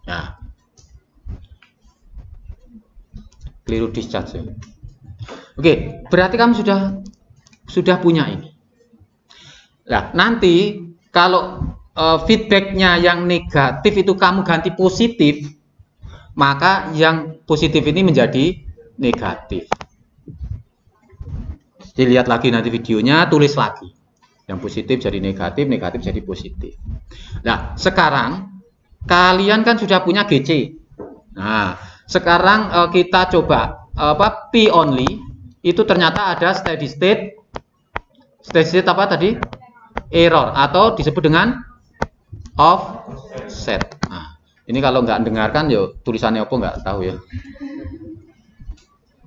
nah, keliru discharge ya. Oke, berarti kamu sudah punya ini. Nah, nanti kalau feedbacknya yang negatif itu kamu ganti positif, maka yang positif ini menjadi negatif. Dilihat lagi nanti videonya, tulis lagi. Yang positif jadi negatif, negatif jadi positif. Nah, sekarang kalian kan sudah punya GC. Nah, sekarang kita coba P only itu ternyata ada steady state apa tadi? Error atau disebut dengan offset. Nah, ini kalau nggak dengarkan ya tulisannya apa nggak tahu ya.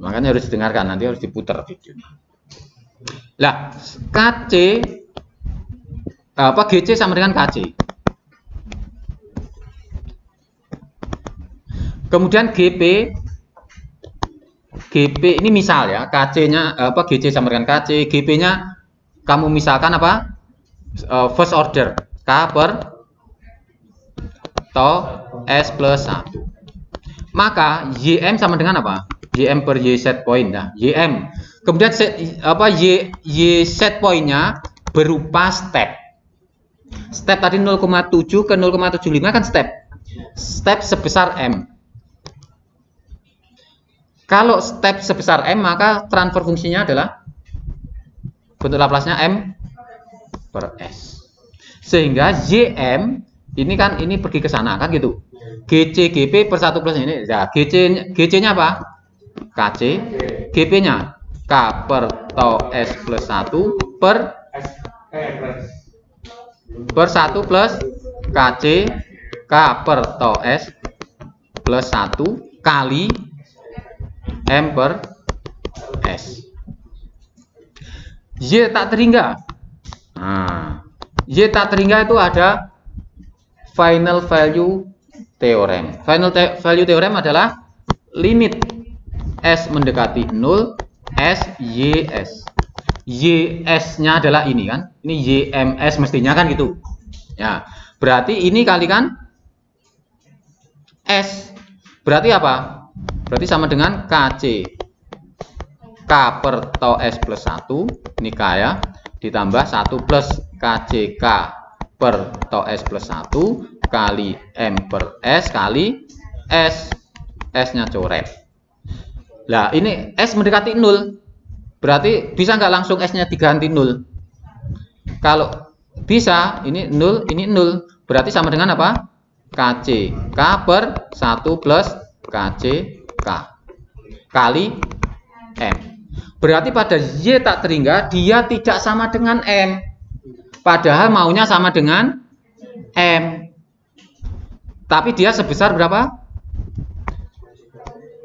Makanya harus didengarkan, nanti harus diputar videonya. Lah, GC sama dengan KC. Kemudian GP ini misal ya, KC-nya GC sama dengan KC, GP-nya kamu misalkan apa? First order K per tau S plus 1. Maka YM sama dengan apa? YM per Y set point. Nah, YM. Kemudian Y set pointnya berupa step. Step tadi 0,7 ke 0,75 kan step. Step sebesar M. Kalau step sebesar M, maka transfer fungsinya adalah bentuk Laplace-nya M per S. Sehingga YM ini kan ini pergi ke sana kan gitu. GC GP per 1 plus ini. Ya, GC-nya apa? KC. GP-nya K per tau S plus 1 per 1 plus KC K per tau S plus 1 K kali M per S. Y tak terhingga. Nah, Y tak terhingga itu ada final value theorem. Final value theorem adalah limit S mendekati 0, S, YS. YS-nya adalah ini kan. Ini YMS mestinya kan gitu. Ya, berarti ini kalikan S. Berarti apa? Berarti sama dengan KC. K per tau S plus 1. Ini K ya. Ditambah 1 plus KCK per tau S plus 1 kali M per S kali S. S-nya coret. Nah, ini S mendekati 0. Berarti bisa nggak langsung S-nya diganti 0? Kalau bisa, ini 0, ini 0. Berarti sama dengan apa? KC. K per 1 plus KCK. Kali M. Berarti pada Y tak terhingga, dia tidak sama dengan M. Padahal maunya sama dengan M. Tapi dia sebesar berapa?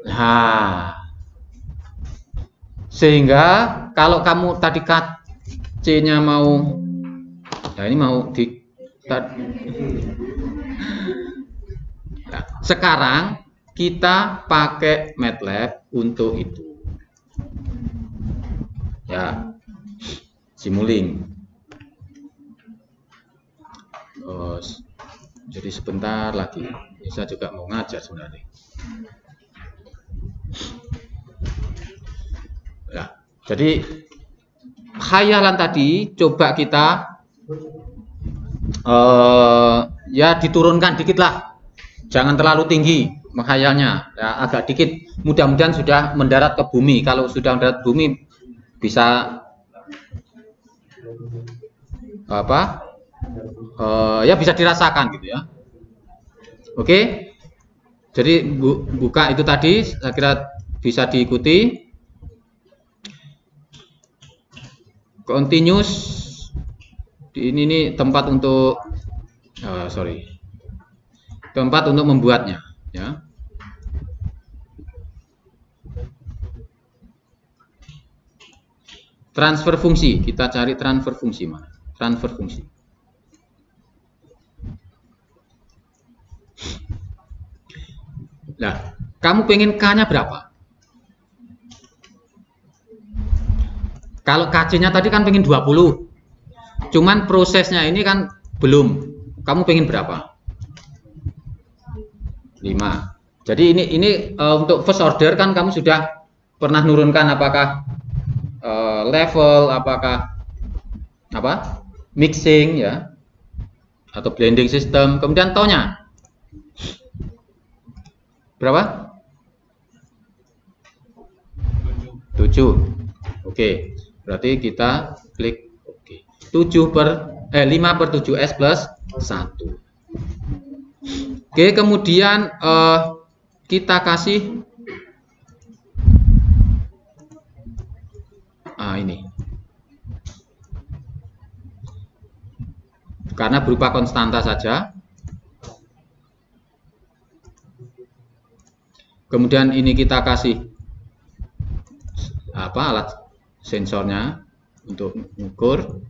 Nah, sehingga kalau kamu tadi KC-nya mau, ya ini mau di, nah, sekarang kita pakai MATLAB untuk itu. Ya, Simulink. Jadi sebentar lagi, saya juga mau ngajar sebenarnya. Ya, jadi khayalan tadi coba kita ya diturunkan dikit lah, jangan terlalu tinggi menghayalnya, ya, agak dikit. Mudah-mudahan sudah mendarat ke bumi. Kalau sudah mendarat ke bumi bisa apa? Ya bisa dirasakan gitu ya. Oke, jadi buka itu tadi, saya kira bisa diikuti. Continuous ini tempat untuk tempat untuk membuatnya ya. Transfer fungsi, kita cari transfer fungsi mana? Transfer fungsi. Nah, kamu pengen K-nya berapa? Kalau KC-nya tadi kan pengen 20. Cuman prosesnya ini kan belum. Kamu pengen berapa? 5. Jadi ini untuk first order kan kamu sudah pernah nurunkan apakah level, apakah apa? Mixing ya. Atau blending system. Kemudian taunya berapa? 7. Oke. Berarti kita klik oke. 5 per 7S plus 1. Oke, kemudian kita kasih ini. Karena berupa konstanta saja. Kemudian ini kita kasih apa? Alat sensornya untuk mengukur.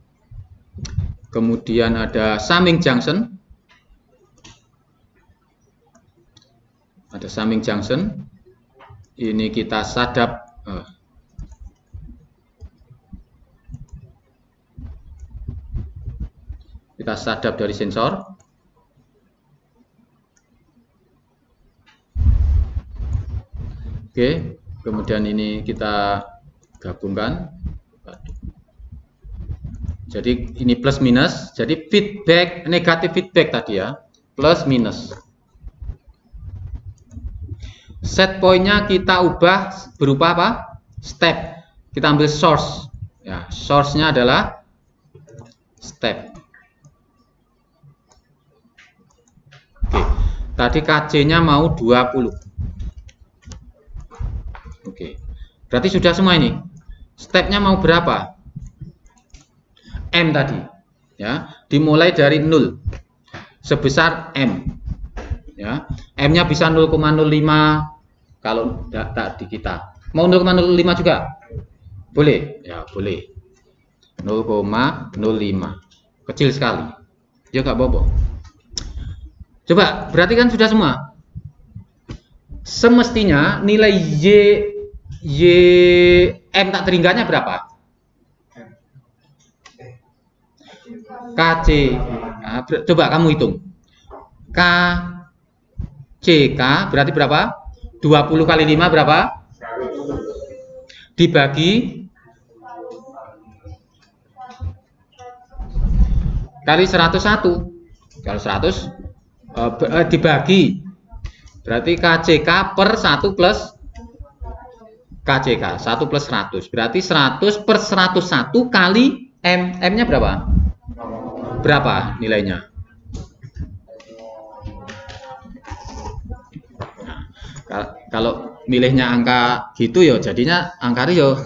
Kemudian ada summing junction. Ada summing junction. Ini kita sadap dari sensor. Oke, kemudian ini kita gabungkan. Jadi ini plus minus, jadi feedback, negatif feedback tadi ya, plus minus. Set point-nya kita ubah berupa apa? Step. Kita ambil source. Ya, source-nya adalah step. Oke. Tadi KC-nya mau 20. Oke. Berarti sudah semua ini. Stepnya mau berapa? M tadi. Ya, dimulai dari 0. Sebesar M. Ya. M-nya bisa 0,05 kalau tadi kita mau 0,05 juga boleh ya, boleh 0,05 kecil sekali ya, nggak apa-apa. Coba berarti kan sudah semua. Semestinya nilai YM tak teringganya berapa? KC. Nah, coba kamu hitung. KCK berarti berapa? 20 kali 5 berapa? Dibagi kali 101. Kalau 100 dibagi berarti KCK per 1 plus KCK 1 plus 100 berarti 100 per 101 kali M. M-nya berapa? Berapa nilainya? Nah, kalau milihnya angka gitu ya jadinya angka yo.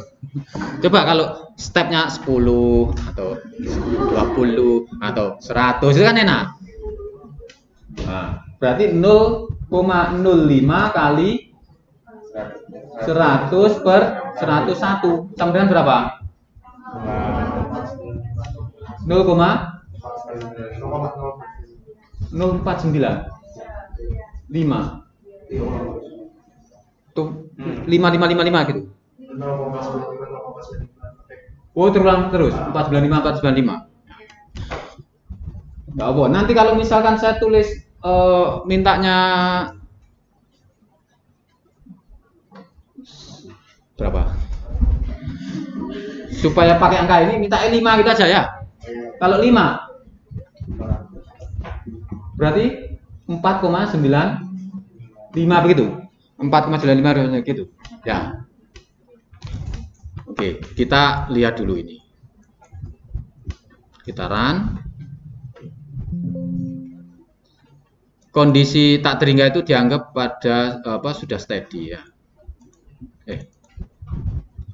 Coba kalau stepnya 10 atau 20 atau 100 itu kan enak. Nah, berarti 0,05 kali 100 per 101 sama dengan berapa? 0,049 5 tuh 5555 gitu. Oh, terulang terus 495 495. Nggak apa. Nanti kalau misalkan saya tulis mintanya berapa? Supaya pakai angka ini minta 5 gitu aja ya. Kalau 5 berarti 4,95 begitu. 4,95 gitu. Ya. Oke, kita lihat dulu ini. Kita run. Kondisi tak terhingga itu dianggap pada sudah steady ya.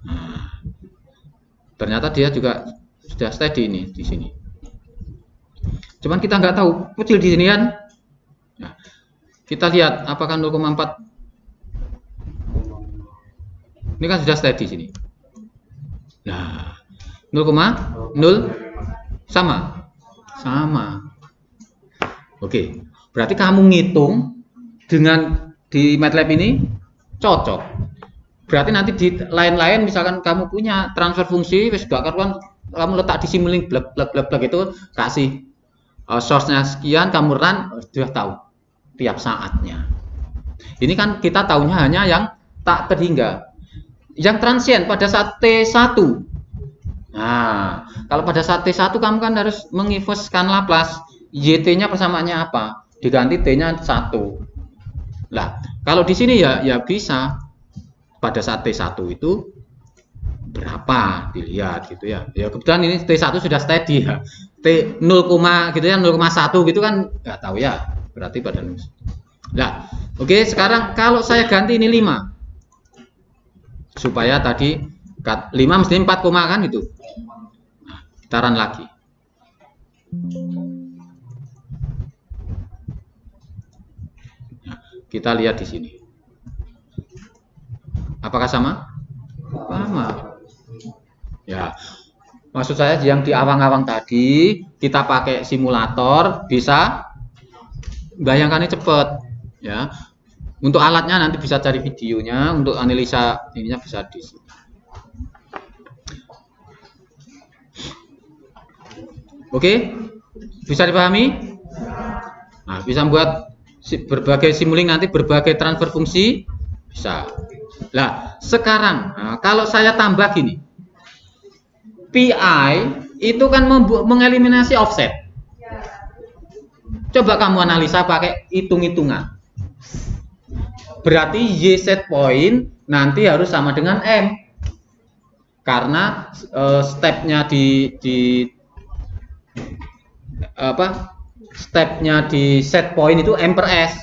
Nah, ternyata dia juga sudah steady ini di sini. Cuman kita nggak tahu kecil di sini kan. Nah, kita lihat apakah 0,4 ini kan sudah steady sini. Nah, 0,0 sama. Oke. Berarti kamu ngitung dengan di MATLAB ini cocok. Berarti nanti di lain-lain misalkan kamu punya transfer fungsi wis gak karuan, kamu letak di Simulink blek itu kasih source-nya sekian, kamu run sudah tahu tiap saatnya. Ini kan kita tahunya hanya yang tak terhingga. Yang transient pada saat T1. Nah, kalau pada saat T1 kamu kan harus menginversekan Laplace. YT-nya persamaannya apa? Diganti T-nya 1. Lah, kalau di sini ya bisa pada saat T1 itu berapa dilihat gitu ya. Ya kebetulan ini T1 sudah steady ya. T 0, gitu ya, 0,1 gitu kan nggak tahu ya. Berarti pada Nah, oke, sekarang kalau saya ganti ini 5. Supaya tadi 5 mesti 4, kan itu. Nah, kita run lagi. Kita lihat di sini. Apakah sama? Sama. Ya. Maksud saya yang di awang-awang tadi kita pakai simulator bisa bayangkannya cepat, ya. Untuk alatnya nanti bisa cari videonya, untuk analisa ininya bisa di sini. Oke? Bisa dipahami? Nah, bisa membuat berbagai Simulink nanti berbagai transfer fungsi bisa. Nah, sekarang kalau saya tambah gini, PI itu kan mengeliminasi offset. Coba kamu analisa pakai hitung-hitungan. Berarti Y set point nanti harus sama dengan M, karena stepnya stepnya di set point itu M per S.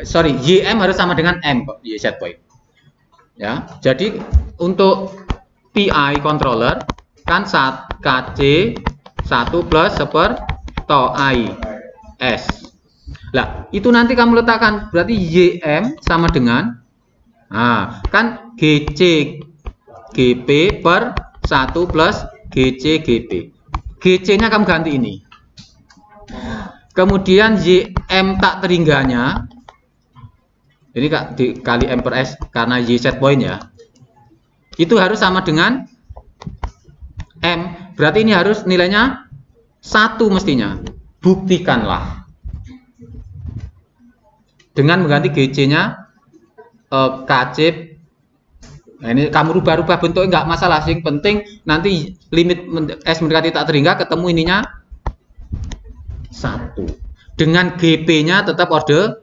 Sorry, YM harus sama dengan M Y set point. Ya, jadi untuk PI controller kan KC 1 plus seper to I S. Lah, itu nanti kamu letakkan berarti YM sama dengan Nah, kan GC GP per 1 plus GC GP. GC-nya kamu ganti ini. Kemudian YM tak teringganya, ini dikali M per S karena Y set point ya. Itu harus sama dengan M. Berarti ini harus nilainya 1 mestinya. Buktikanlah. Dengan mengganti GC-nya KC. Nah, ini kamu rubah-rubah bentuknya nggak masalah, sing penting nanti limit S mendekati tak terhingga ketemu ininya 1. Dengan GP-nya tetap orde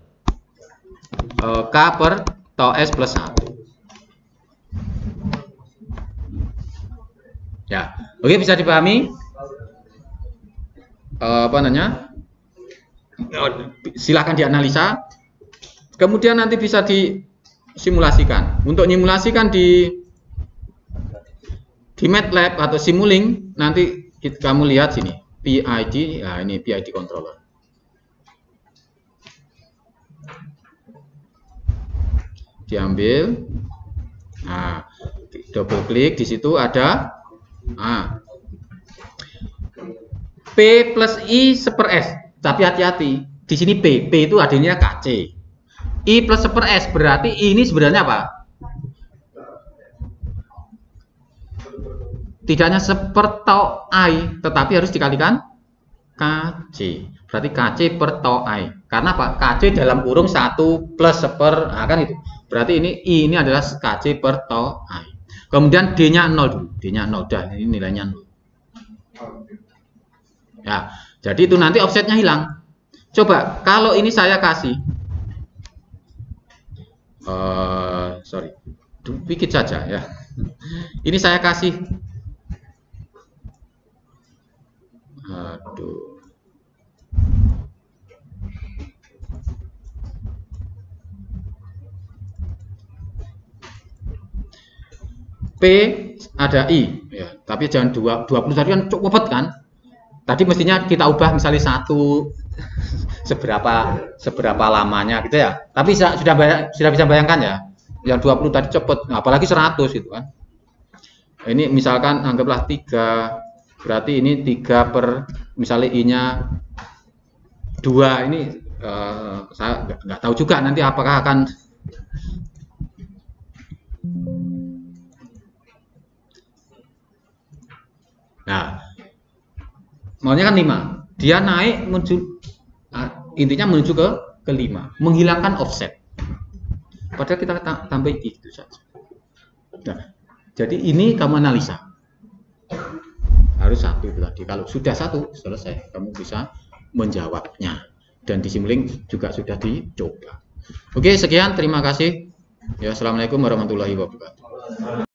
K per tau S plus 1. Ya, oke, bisa dipahami? Apa namanya? Silahkan dianalisa. Kemudian nanti bisa disimulasikan. Untuk simulasikan di MATLAB atau Simulink, nanti kamu lihat sini PID. Nah, ini PID controller. Diambil. Nah, double klik di situ ada P plus I seper S. Tapi hati-hati, di sini P itu adanya KC. I plus seper S berarti ini sebenarnya apa? Tidak hanya seper tau I, tetapi harus dikalikan KC. Berarti KC per tau I. Karena apa? KC dalam kurung 1 plus seper, nah kan itu. Berarti ini I ini adalah KC per tau I. Kemudian D-nya 0 dulu. D-nya 0, dah ini nilainya 0. Ya, jadi itu nanti offsetnya hilang. Coba kalau ini saya kasih sorry, dikit saja ya. Ini saya kasih P ada I ya, tapi jangan 20 tadi kan cukup kan. Tadi mestinya kita ubah misalnya 1 seberapa lamanya gitu ya. Tapi sudah bisa bayangkan ya. Yang 20 tadi cepet, apalagi 100 gitu kan. Ini misalkan anggaplah 3, berarti ini 3 per misalnya I-nya 2. Ini saya nggak tahu juga nanti apakah akan maunya kan 5. Dia naik menuju intinya menuju ke 5, menghilangkan offset. Padahal kita tambah itu saja. Nah, jadi ini kamu analisa. Harus 1 itu tadi. Kalau sudah 1 selesai, kamu bisa menjawabnya. Dan di Simulink juga sudah dicoba. Oke, sekian, terima kasih. Ya, assalamualaikum warahmatullahi wabarakatuh.